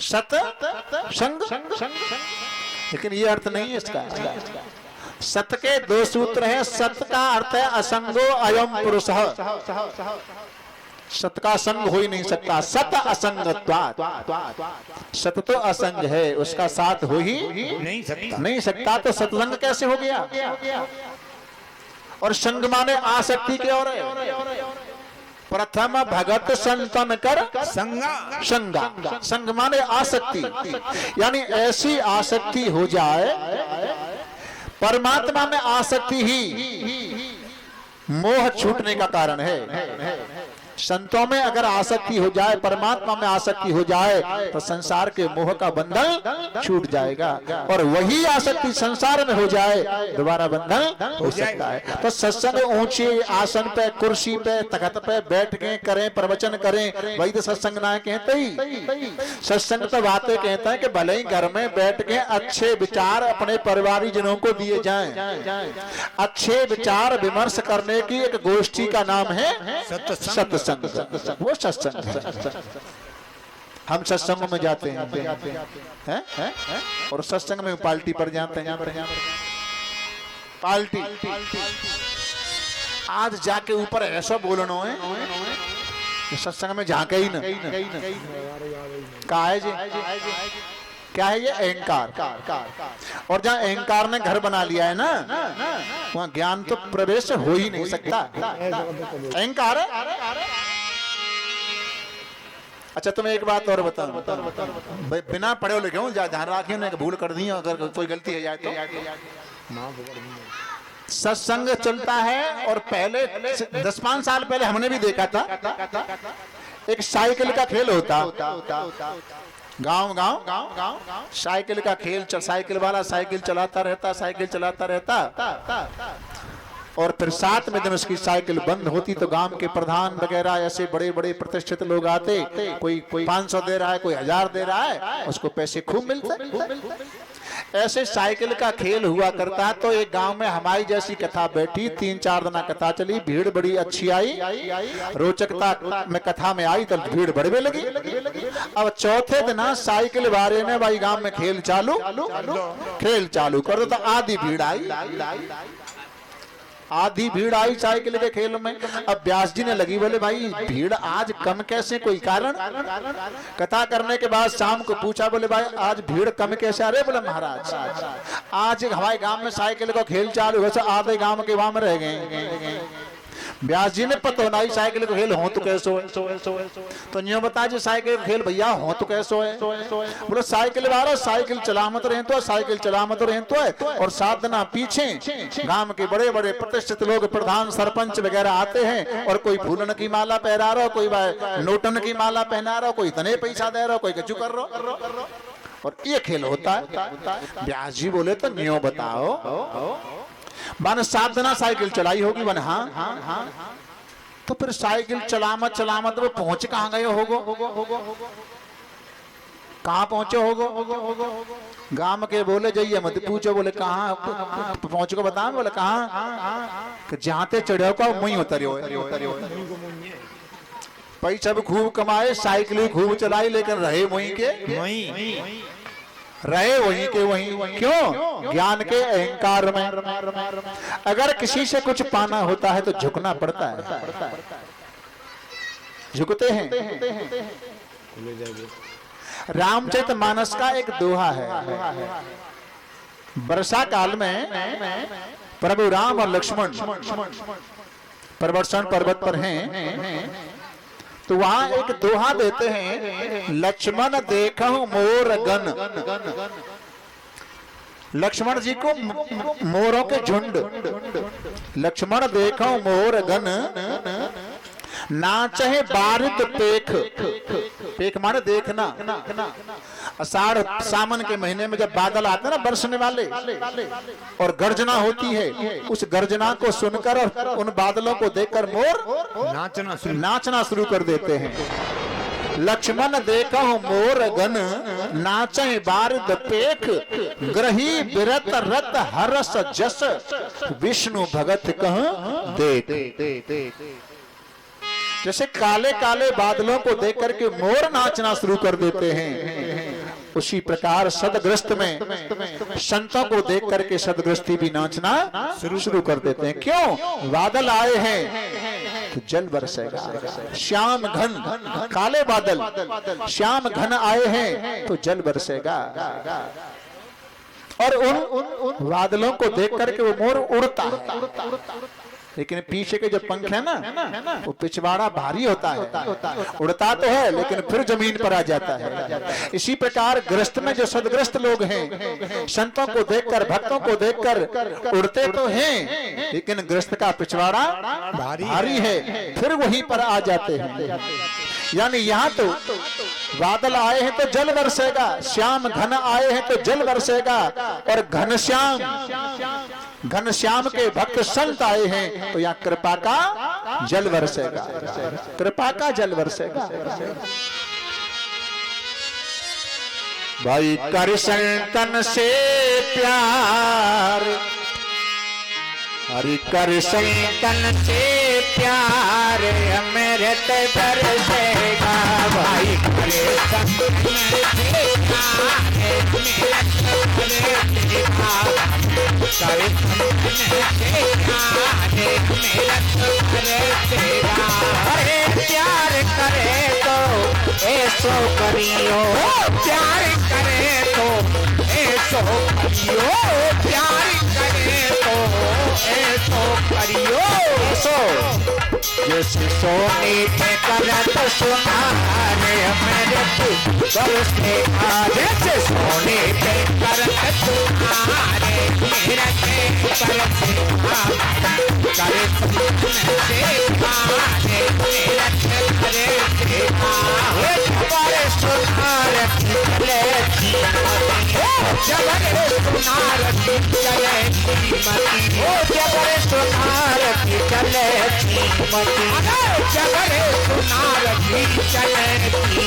सत संग, लेकिन ये अर्थ नहीं है इसका। सत के दो सूत्र हैं। सत का अर्थ है असंगो अयम पुरुषः, सत का संग हो ही नहीं सकता। सत असंगत्वात्, सत तो असंग है, उसका साथ हो ही नहीं सकता। तो सत्संग कैसे हो गया? और संग माने आसक्ति की ओर है। प्रथम भगत संतन कर संगा, संग माने आसक्ति, यानी ऐसी आसक्ति हो जाए। परमात्मा में आसक्ति ही मोह छूटने का कारण है। संतों में अगर आसक्ति हो जाए, परमात्मा में आसक्ति हो जाए, तो संसार के मोह का बंधन छूट जाएगा। और वही आसक्ति संसार में हो जाए, दोबारा बंधन हो सकता है। तो सत्संग ऊंचे आसन पे, कुर्सी पे, तख्त पे बैठ के करें, प्रवचन करें, वही तो सत्संग ना कहते ही। सत्संग तो बातें कहता है कि भले ही घर में बैठ के अच्छे विचार अपने परिवारी जनों को दिए जाएं। अच्छे विचार विमर्श करने की एक गोष्ठी का नाम है सत्संग। वो सत्संग है। हम सत्संग में जाते हैं और सत्संग में पार्टी पर जाते हैं। पार्टी आज जाके ऊपर ऐसा बोलना है कि सत्संग में जाके ही ना का है जी, क्या है ये अहंकार। और जहाँ अहंकार ने घर बना लिया है ना, वहाँ ज्ञान तो प्रवेश हो ही नहीं सकता। अहंकार है। अच्छा तुम्हें एक बात और बताऊं, बिना पढ़े लिखे हूँ, ध्यान रखिए ना, भूल कर दी अगर कोई गलती हो जाए तो। सत्संग चलता है और पहले 10-5 साल पहले हमने भी देखा था, एक साइकिल का खेल होता। गांव साइकिल का खेल, साइकिल वाला साइकिल चलाता रहता। और फिर 7वें दिन उसकी साइकिल बंद होती तो गांव के प्रधान वगैरह ऐसे बड़े बड़े प्रतिष्ठित लोग आते। कोई 500 दे रहा है, कोई 1000 दे रहा है, उसको पैसे खूब मिलते। ऐसे साइकिल का खेल हुआ करता। तो एक गांव में हमारी जैसी कथा बैठी, 3-4 दिन कथा चली, भीड़ बड़ी अच्छी आई, रोचकता में कथा में आई तो भीड़ बढ़ने लगी। अब चौथे दिन साइकिल वाले ने भाई गांव में खेल चालू कर दो, तो आधी भीड़ आई साइकिल के खेल में। अब व्यास जी ने लगी, बोले भाई भीड़ आज कम कैसे, कोई कारण? कथा करने के बाद शाम को पूछा, बोले भाई आज भीड़ कम कैसे? अरे बोले महाराज आज हमारे गांव में साइकिल का खेल चालू है, आधे गांव के वहां में रह गए। व्यास जी ने पता नहीं साइकिल का खेल हो तो कैसो है, तो न्यू बता जी साइकिल का खेल भैया हो तो कैसो है? बोले साइकिल वाला साइकिल चलामत रहे तो है। और 7 दिन पीछे गांव के बड़े बड़े प्रतिष्ठित लोग, प्रधान सरपंच वगैरह आते हैं, और कोई फूलन की माला पहना रहा, कोई नोटन की माला पहना रहा, कोई इतने पैसा दे रहा, कोई गज्जू कर रहा, और ये खेल होता है। व्यास जी बोले तो न्यू बताओ, मान 7 दिन साइकिल चलाई होगी वन। हाँ, तो फिर साइकिल चलामत वो पहुंच कहाँ गए होगो? कहाँ पहुंचे होगो? गांव के बोले जाइए मत पूछो, बोले कहाँ पहुंच को बता, बोले कहाँ? जहाँ ते चढ़े का वहीं उतरे। पैसा भी खूब कमाए, साइकिल खूब चलाई, लेकिन रहे वहीं के वहीं। क्यों? ज्ञान के अहंकार में। अगर किसी से कुछ पाना होता है तो झुकना पड़ता है, झुकते हैं। रामचरितमानस का एक दोहा है, वर्षा काल में प्रभु राम और लक्ष्मण प्रवर्षण पर्वत पर हैं, तो वहां एक दोहा देते हैं, लक्ष्मण देखहु मोर गन। लक्ष्मण जी को मोरों के झुंड, लक्ष्मण देखो मोर गन, नाचे बारित पेख। पेख माने देखना। आषाढ़ सावन के महीने में जब बादल आते हैं ना बरसने वाले और गर्जना होती है, उस गर्जना को सुनकर और उन बादलों को देखकर मोर नाचना शुरू कर देते हैं। लक्ष्मण देखो मोर गन, नाचे बारिद पेख, ग्रही बिरत रत हरस जस, विष्णु भगत कह देख। जैसे काले काले बादलों को देख करके मोर नाचना शुरू कर देते हैं, उसी प्रकार सदग्रस्त में संतों को देख करके सदग्रस्ती भी नाचना शुरू कर देते हैं। क्यों? बादल आए हैं तो जल बरसेगा। श्याम घन, काले बादल, श्याम घन आए हैं तो जल बरसेगा। और उन बादलों को देख करके वो मोर उड़ता है, लेकिन पीछे के जो पंख है ना, वो पिछवाड़ा भारी होता है। उड़ता तो है लेकिन फिर जमीन पर आ जाता है। इसी प्रकार ग्रस्त में जो सदग्रस्त लोग हैं, संतों को देखकर, भक्तों को देखकर उड़ते तो हैं, लेकिन ग्रस्त का पिछवाड़ा भारी है, फिर वहीं पर आ जाते हैं। यानी यहाँ तो बादल आए हैं तो जल बरसेगा, श्याम घन आए हैं तो जल बरसेगा, और घनश्याम के भक्त संत आए हैं तो यहाँ कृपा का जल बरसेगा, कृपा का जल बरसेगा। भाई कर संतन से प्यार, हरि कर संतन से प्यार, अमृत बरसेगा। भाई कर संतन से प्यार, अरे प्यार करे तो ऐसो करियो, प्यार करे तो ऐसो करियो, प्यार करे तो ऐसो करियो। जैसे सोने पे करत सुनारे अमृत बरसेगा, जैसे सोने पे करत सुनारे अमृत बरसेगा। करे से पारे अमृत बरसेगा। जबरे सुनार चले जबरे सुनार चले मती, ओ जबरे सुनार चले मती, जबरे सुनार चले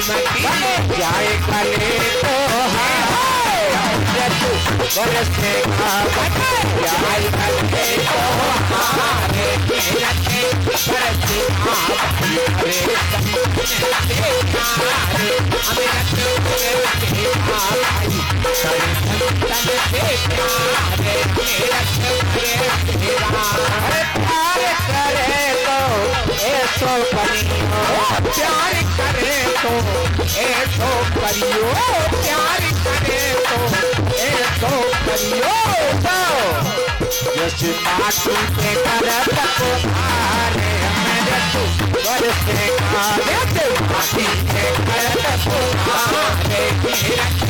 मती, जाए कले तो बरसेगा, जाए कले तो हारे बरसेगा। प्यार करे तो ऐसो करियो, प्यार करे तो ऐसो करियो, प्यार करे तो ऐसो करियो। जैसे माटी के करत पुकारे अमृत बरसेगा, जैसे माटी के करत पुकारे अमृत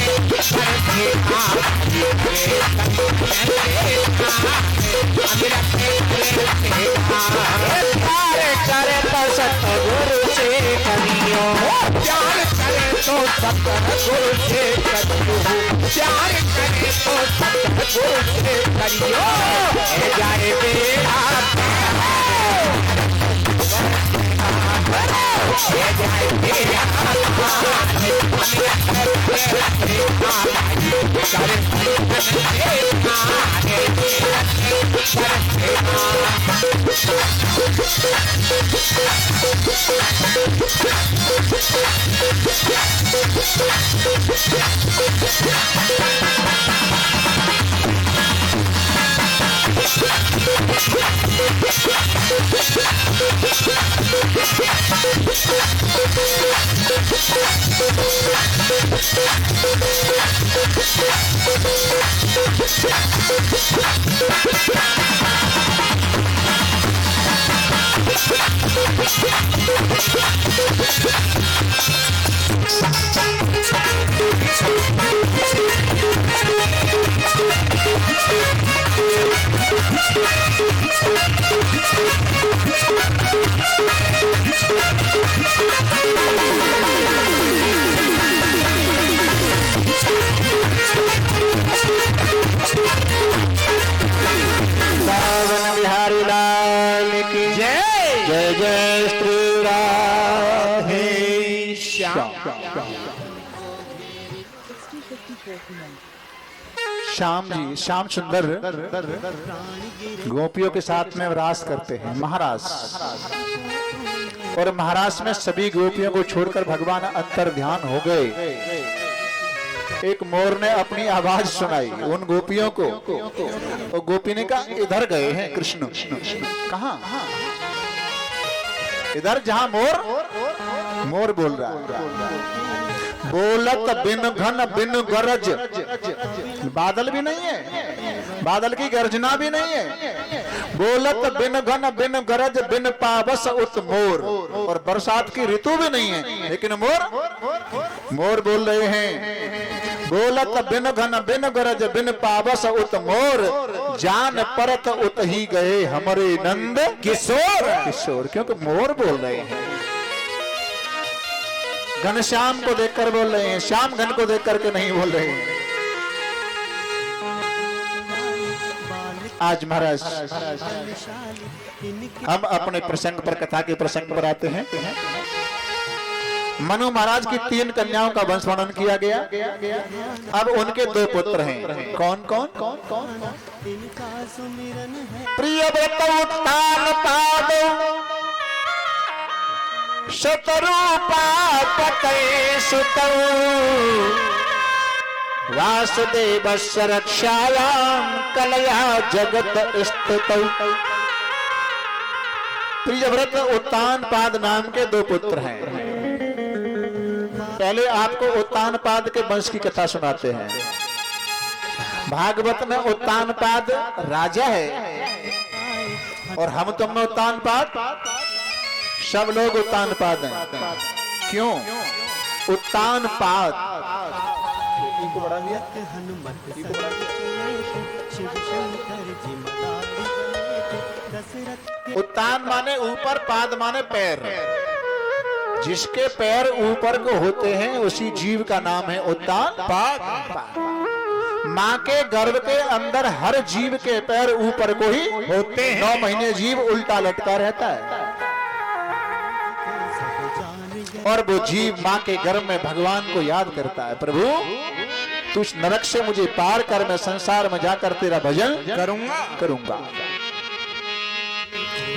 बरसेगा। प्यार करे तो सतगुरु से करियो, प्यार करे तो सतगुरु से करियो, प्यार करे तो सतगुरु से करियो। जाए बेड़ा जाए बेड़ा सावन बिहारी लाल की जय जय जय श्री राधे श्याम। श्याम जी, श्याम सुंदर गोपियों के साथ में रास करते हैं महाराज, और महाराज में सभी गोपियों को छोड़कर भगवान अंतर ध्यान हो गए। एक मोर ने अपनी आवाज सुनाई उन गोपियों को, और गोपी ने कहा इधर गए हैं कृष्ण। कहाँ? इधर जहां मोर बोल रहा है। बोलत बिन घन बिन गरज, बादल भी नहीं है, बादल की गर्जना भी नहीं है। बोलत बिन घन बिन गरज बिन पावस उत मोर, और बरसात की ऋतु भी नहीं है, लेकिन मोर बोल रहे हैं। बोलत बिन घन बिन गरज बिन पावस उत मोर, जान परत उत ही गए हमारे नंद किशोर। क्योंकि मोर बोल रहे हैं, घनश्याम को देखकर बोल रहे हैं, श्याम घन को देख करके नहीं बोल रहे हैं। आज महाराज हम अपने प्रसंग पर, कथा के प्रसंग पर आते हैं। मनु महाराज की 3 कन्याओं का वंश वर्णन किया गया। अब उनके 2 पुत्र हैं। कौन कौन? प्रियव्रत उत्तान पाद शतरूपा पतये सुतौ, वासुदेवस्य रक्षायां कलया जगत स्थितौ। प्रियव्रत उत्तान पाद नाम के 2 पुत्र हैं। पहले आपको उत्तान पाद के वंश की कथा सुनाते हैं। भागवत में उत्तान पाद राजा है, और हम तुम में उत्तान पाद, सब लोग उत्तान पाद हैं। क्यों? उत्तान पाद उत्तान माने ऊपर, पाद माने पैर। जिसके पैर ऊपर को होते हैं उसी जीव का नाम है उत्तान पाद। माँ के गर्भ के अंदर हर जीव के पैर ऊपर को ही होते हैं। 9 महीने जीव उल्टा लटका रहता है, और वो जीव माँ के गर्भ में भगवान को याद करता है, प्रभु तू इस नरक से मुझे पार कर, मैं संसार में जाकर तेरा भजन करूंगा।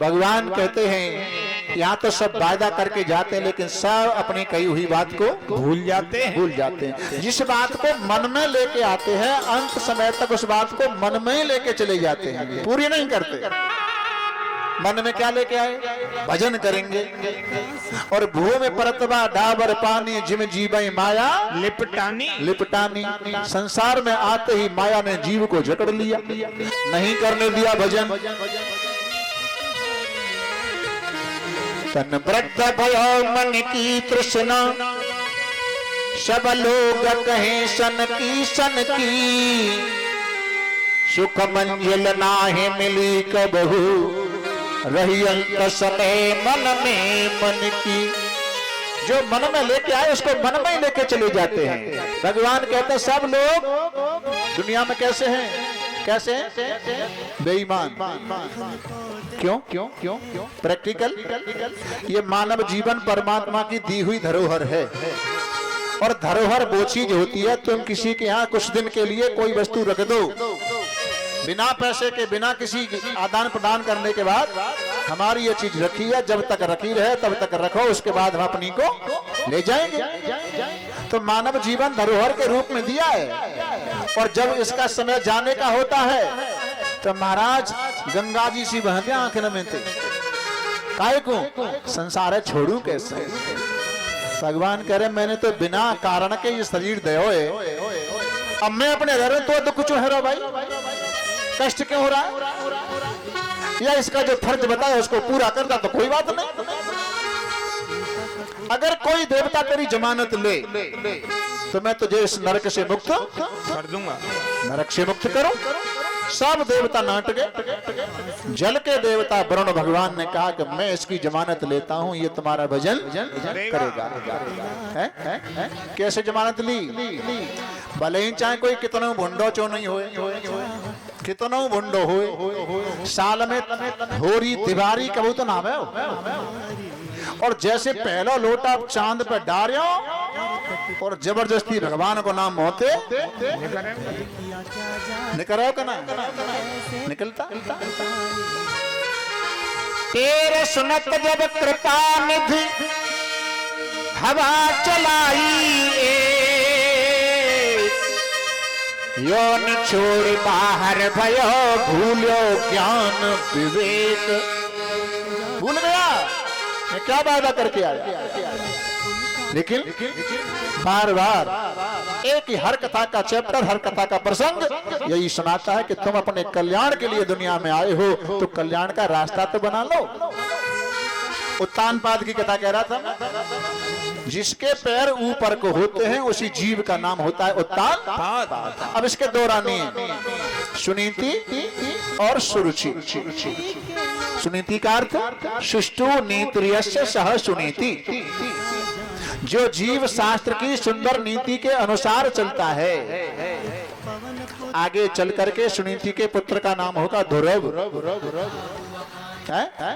भगवान कहते हैं यहाँ तो सब वायदा करके जाते हैं, लेकिन सब अपनी कही हुई बात को भूल जाते हैं। जिस बात को मन में लेके आते हैं, अंत समय तक उस बात को मन में ही लेके चले जाते हैं, पूरी नहीं करते। मन में क्या लेके आए? भजन करेंगे। और भूमि में परतवा डाबर पानी जिम जीवई माया लिपटानी। संसार में आते ही माया ने जीव को जकड़ लिया, नहीं करने दिया भजन। तन वृद्ध भयो मन की तृष्णा, सब लोग कहे सन की। सुख मंजिल नाहे मिली कबहू, रही अंत समय मन में मन की। जो मन में लेके आए उसको मन में ही लेके चले जाते हैं। भगवान कहते हैं सब लोग दुनिया में कैसे हैं? बेईमान। क्यों? प्रैक्टिकल। ये मानव जीवन परमात्मा की दी हुई धरोहर है, और धरोहर वो चीज होती है, तुम किसी के यहाँ कुछ दिन के लिए कोई वस्तु रख दो, बिना पैसे के, बिना किसी आदान प्रदान करने के बाद, हमारी ये चीज रखी है, जब तक रखी रहे तब तक रखो, उसके बाद हम अपनी को ले जाएंगे। तो मानव जीवन धरोहर के रूप में दिया है, और जब इसका समय जाने का होता है तो महाराज गंगा जी सी बहते आंख नमेते, काहे को? संसार है छोड़ू कैसे? भगवान कह रहे मैंने तो बिना कारण के ये शरीर दयो है, अब मैं अपने रह तो दुख क्यों है भाई? कष्ट क्यों हो रहा है? या इसका जो फर्ज बताया उसको पूरा करता तो कोई बात नहीं। अगर कोई देवता तेरी जमानत ले तो मैं तुझे इस नरक से मुक्त कर दूंगा। नरक से मुक्त करो। सब देवता नाट गए। जल के देवता वरुण भगवान ने कहा कि मैं इसकी जमानत लेता हूं, ये तुम्हारा भजन करेगा। है? कैसे जमानत ली? भले ही चाहे कोई कितना भुंडो चो नहीं होए, कितना भुंडो होए, साल में होरी तिवारी कबू तो नाम है। और जैसे पहला लोटा चांद पे डारियो और जबरदस्ती भगवान को नाम होते निकलो का ना निकलता। तेरे सुनत जब कृपा निधि हवा चलाई, योन छोड़ बाहर भयो भूलो ज्ञान विवेक। भूल गया मैं क्या वादा करके आया, लेकिन बार बार एक ही हर कथा का चैप्टर, हर कथा का प्रसंग यही सुनाता है कि तुम अपने कल्याण के लिए दुनिया में आए हो तो कल्याण का रास्ता तो बना लो। उत्तानपाद की कथा कह रहा था, जिसके पैर ऊपर को होते हैं उसी जीव का नाम होता है उत्तानपाद। अब इसके दो रानी हैं, सुनीति और सुरुचि। सुनीति का अर्थ सुष्टु नीतिर्यस्य सह सुनीति, जो जीव शास्त्र की सुंदर नीति के अनुसार चलता है। आगे चल करके सुनीति के पुत्र का नाम होगा ध्रुव,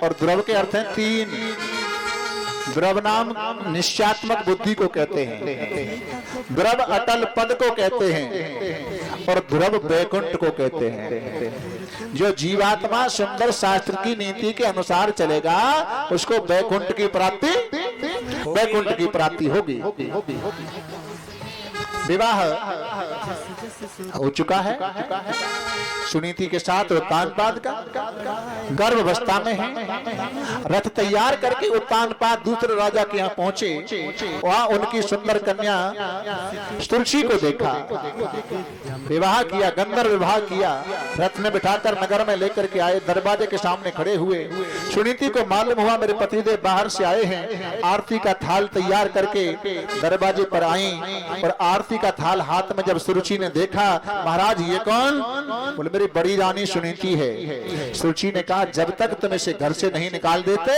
और ध्रुव के अर्थ हैं तीन। ध्रुव नाम निश्चयात्मक बुद्धि को कहते हैं, ध्रुव अटल पद को कहते हैं, और ध्रुव बैकुंठ को कहते हैं। जो जीवात्मा सुंदर शास्त्र की नीति के अनुसार चलेगा उसको बैकुंठ की प्राप्ति होगी। विवाह हो चुका है सुनीति के साथ उत्तानपाद का, गर्भावस्था में है। रथ तैयार करके उत्तानपाद दूसरे राजा के यहाँ पहुंचे, वहां उनकी सुंदर कन्या सुरुचि को देखा, विवाह किया, गंधर्व विवाह किया, रथ में बिठाकर नगर में लेकर के आए, दरवाजे के सामने खड़े हुए। सुनीति को मालूम हुआ मेरे पतिदेव बाहर से आए हैं, आरती का थाल तैयार करके दरवाजे पर आई, और आरती का थाल हाथ में जब सुरुचि ने देखा, महाराज ये कौन? बोले मेरी बड़ी रानी सुनीति है। सुरुचि ने कहा जब तक तुम इसे घर से नहीं निकाल देते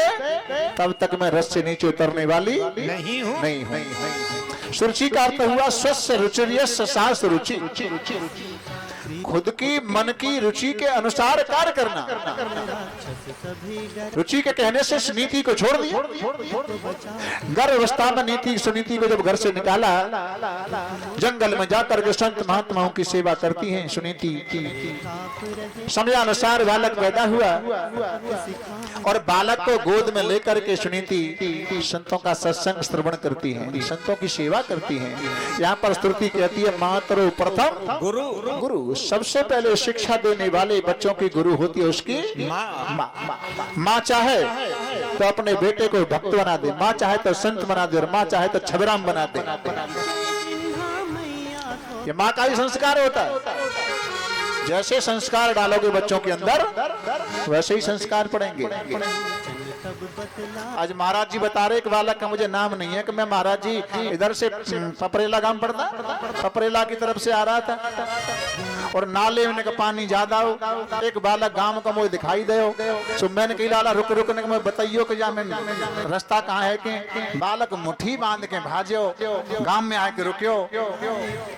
तब तक मैं रथ से नीचे उतरने वाली नहीं हूं। सुरुचि का अर्थ हुआ स्वस्य रुचिर्यस्य सा सुरुचि, खुद की मन की रुचि के अनुसार कार्य करना। रुचि के कहने से नीति को छोड़ दिया। गर्भावस्था में नीति सुनीति को जब घर से निकाला, जंगल में जाकर के संत महात्माओं की सेवा करती हैं सुनीति। समयानुसार बालक पैदा हुआ और बालक को गोद में लेकर के सुनीति संतों का सत्संग श्रवण करती हैं, संतों की सेवा करती हैं। यहाँ पर स्तुति कहती है मातरो प्रथम गुरु। सबसे पहले शिक्षा देने वाले बच्चों की गुरु होती है उसकी माँ। चाहे तो अपने बेटे को भक्त बना दे, माँ चाहे तो संत बना दे, और माँ चाहे तो छबराम बना दे। ये माँ का ही संस्कार होता है। जैसे संस्कार डालोगे बच्चों के अंदर वैसे ही संस्कार पड़ेंगे। आज महाराज जी बता रहे एक बालक का मुझे नाम नहीं है कि मैं महाराज जी इधर से पपरेला गांव पड़ता, पपरेला की तरफ से आ रहा था और नाले में का पानी ज्यादा हो, एक बालक गांव का मुझे दिखाई दे हो, तो मैंने कही लाला रुक रुकने को मैं बताइयो कि जा मैं रास्ता कहाँ है के। बालक मुट्ठी बांध के भाजो गांव में आके रुकियो,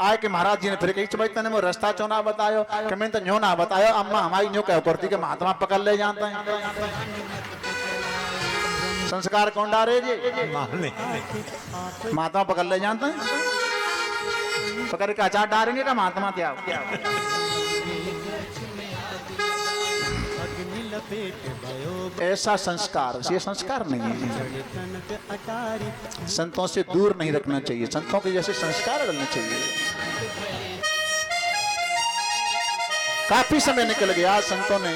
आए के महाराज जी ने फिर कही भाई तने वो रास्ता चो ना बतायो, कि मैं तो न्यो ना बतायो, अम्मा हमारी न्यो कह पड़ती के महात्मा पकड़ ले जानते हैं। संस्कार कौन डारे जी? महात्मा पकड़ ले जानते हैं, पकड़ के अचार डालेंगे का महात्मा क्या? ऐसा संस्कार, ये संस्कार नहीं है। संतों से दूर नहीं रखना चाहिए, संतों के जैसे संस्कार करने चाहिए। काफी समय निकल गया, संतों ने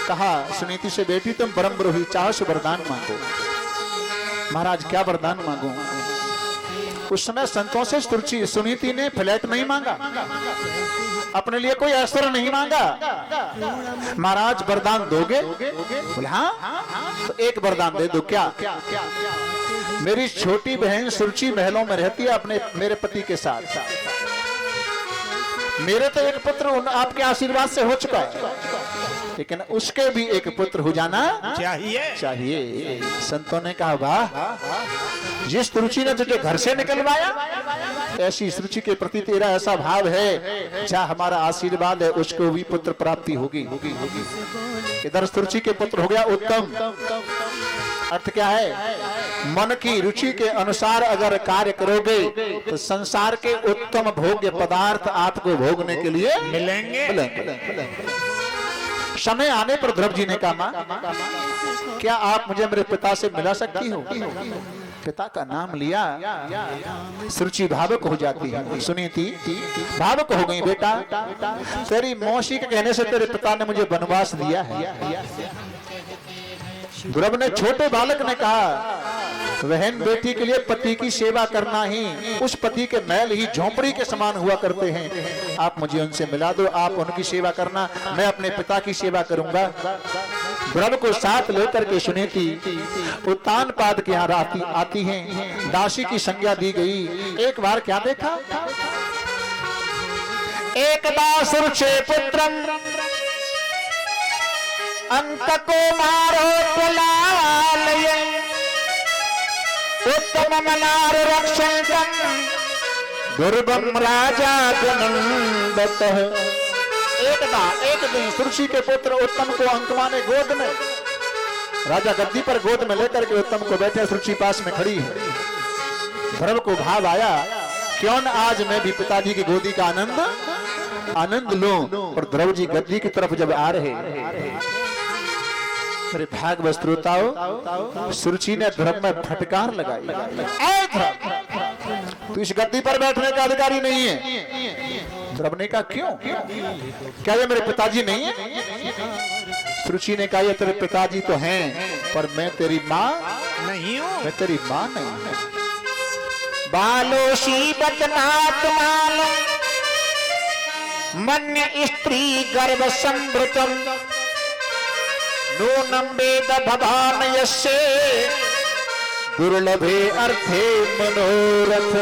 कहा सुनीति से बेटी तुम परम ब्रूही चाहो वरदान मांगो। महाराज क्या वरदान मांगो? उस समय संतों से सुनीति ने फ्लैट नहीं मांगा, अपने लिए कोई अवसर नहीं मांगा। महाराज वरदान दोगे? बोले हाँ। तो एक वरदान दे दो। क्या? मेरी छोटी बहन सुरुचि महलों में रहती है अपने मेरे पति के साथ। मेरे तो एक पुत्र आपके आशीर्वाद से हो चुका है, लेकिन उसके भी एक पुत्र हो जाना चाहिए। संतों ने कहा वाह, जिस रुचि ने तुझे घर से निकलवाया, ऐसी रुचि के प्रति तेरा ऐसा भाव है, जा हमारा आशीर्वाद है, उसको भी पुत्र प्राप्ति होगी। इधर रुचि के पुत्र हो गया उत्तम। अर्थ क्या है? मन की रुचि के अनुसार अगर कार्य करोगे तो संसार के उत्तम भोग्य पदार्थ आपको भोगने के लिए मिलेंगे। समय आने पर ध्रुव जी ने कहा, मां क्या आप मुझे मेरे पिता से मिला सकती हो? पिता का नाम लिया, सुरुचि भावुक हो जाती है। सुनीति भावुक हो गई, बेटा तेरी मौसी के कहने से तेरे पिता ने मुझे वनवास दिया है। ध्रुव ने, छोटे बालक ने कहा, बहन बेटी के लिए पति की सेवा करना ही, उस पति के महल ही झोंपड़ी के समान हुआ करते हैं। आप मुझे उनसे मिला दो, आप उनकी सेवा करना, मैं अपने पिता की सेवा करूंगा। ध्रुव को साथ लेकर के सुनीति उत्तान पाद के यहाँ आती हैं। दासी की संज्ञा दी गई। एक बार क्या देखा? एक दासुरचे पुत्रम अंत को मारो तुलालयं उत्तम मनार रक्षंतम दुर्गम राजा जनंदतः। एक दिन सुरुचि के पुत्र उत्तम को अंकमा ने गोद में, राजा गद्दी पर गोद में लेकर के उत्तम को बैठे, सुरुचि पास में खड़ी है। ध्रुव को भाव आया, क्यों न आज मैं भी पिताजी की गोदी का आनंद लूं। और ध्रुव जी गद्दी की तरफ जब आ रहे, मेरे भाग वस्त्रोताओ, सुरुचि ने ध्रुव में फटकार लगाई, ऐ ध्रुव तू इस गद्दी पर बैठने का अधिकारी नहीं है। ध्रुव ने कहा क्यों? क्या ये मेरे पिताजी नहीं है? सुरुचि ने कहा ये तेरे पिताजी तो हैं, पर मैं तेरी माँ नहीं हूँ। मैं तेरी माँ नहीं हूँ। बालोशी बदनाथ मालूम मन्य स्त्री गर्भ संभृतम नूनम वेद भवान यस्ये दुर्लभे अर्थे मनोरथ।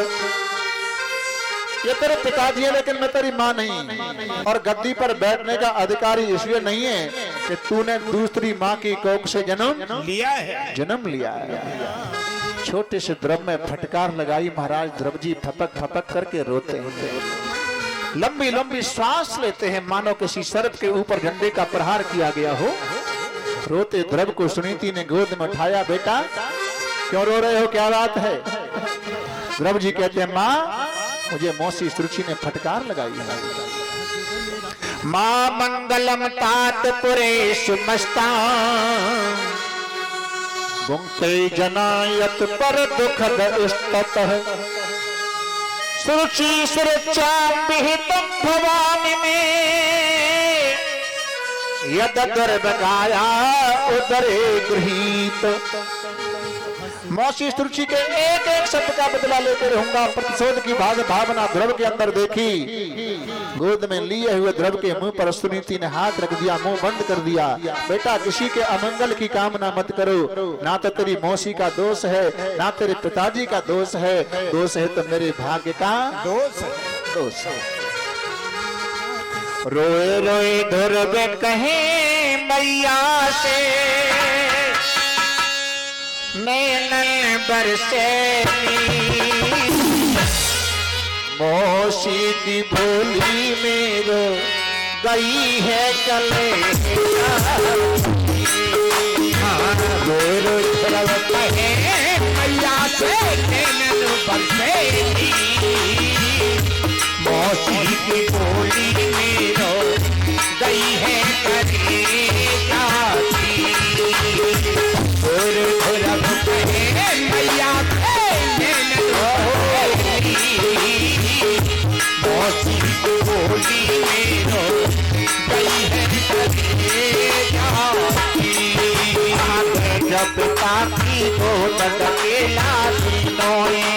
ये तेरे पिताजी है, लेकिन मैं तेरी मां नहीं। और गद्दी पर बैठने का अधिकारी इसलिए नहीं है कि तूने दूसरी मां की कोख से जन्म लिया है। छोटे से ध्रुव में फटकार लगाई। महाराज ध्रुव जी फपक फपक करके रोते हैं, लंबी लंबी श्वास लेते हैं, मानो किसी सर्प के ऊपर झंडे का प्रहार किया गया हो। रोते ध्रुव को सुनीति ने गोद में उठाया, बेटा क्यों रो रहे हो, क्या बात है? ध्रुव जी कहते हैं, माँ मुझे मौसी सुरुचि ने फटकार लगाई है। माँ मंगलम तात पुरेश मस्ता गुंगते जनायत पर दुखद स्ततः सुरुचि सुरक्षा विहितम भवानी में यद गर्भगाया उदरे गृहीत। मौसी सुरुचि के एक एक शब्द का बदला लेते रहूंगा। प्रतिशोध की भावना ध्रुव के अंदर देखी। गोद में लिए हुए ध्रुव के मुंह पर सुनीति ने हाथ रख दिया, मुंह बंद कर दिया। बेटा किसी के अमंगल की कामना मत करो, ना तो तेरी मौसी का दोष है, ना तेरे पिताजी का दोष है, दोष है तो मेरे भाग्य का दोष है। रोए रोए ध्रुव कहे मैया से नैनन बरसे मौसी की भोली मेरो गई है कले। रोए रोए ध्रुव कहे मैया से नैनन बरसे मौसी की भोली मेरो गई है कले जाती। मैया मौसी की भोली मेरो गई है कले जाती। जब पिता की गोद धकेला तीनों ने,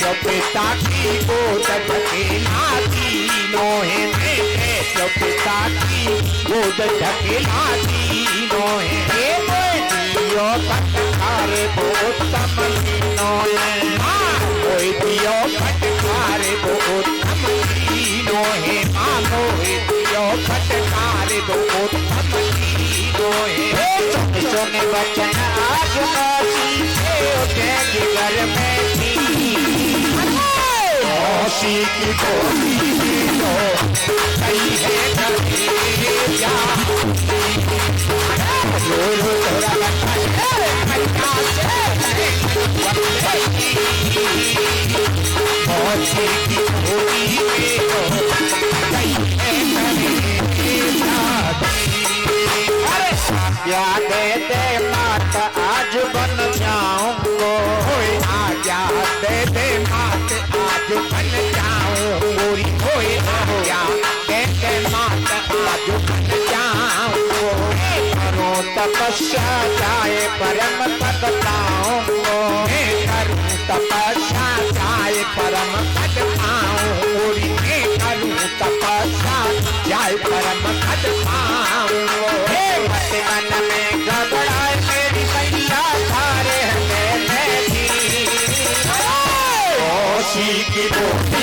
जब पिता की गोद धकेला तीनों ने, जब पिता की गोद धकेला तीनों ने, दियो फटकार उत्तम तीनों ने, कोई दियो फटकार उत्तम तीनों है, मानो दियो फटकार उत्तम तीनों है। सुन बचन आज मौसी के उठे जिगर में थी, मौसी की गोदी तो सही है कलेजा, थोड़ा मौसी की गोदी तो सही है कलेजा। क्या दे दे मात आज बन जाऊंगो, आजा दे दे मात आज बन जाऊंगी, आजा दे दे मात आज बन जाऊंगो, करो तपस्या जाए परम पद पाऊंगो, करूं तपस्या जाए परम पद पाऊंगी, करूं तपस्या जाए परम पद पाऊंगो। मन में घबराए मेरी मैया थारे में थी, मौसी की गोद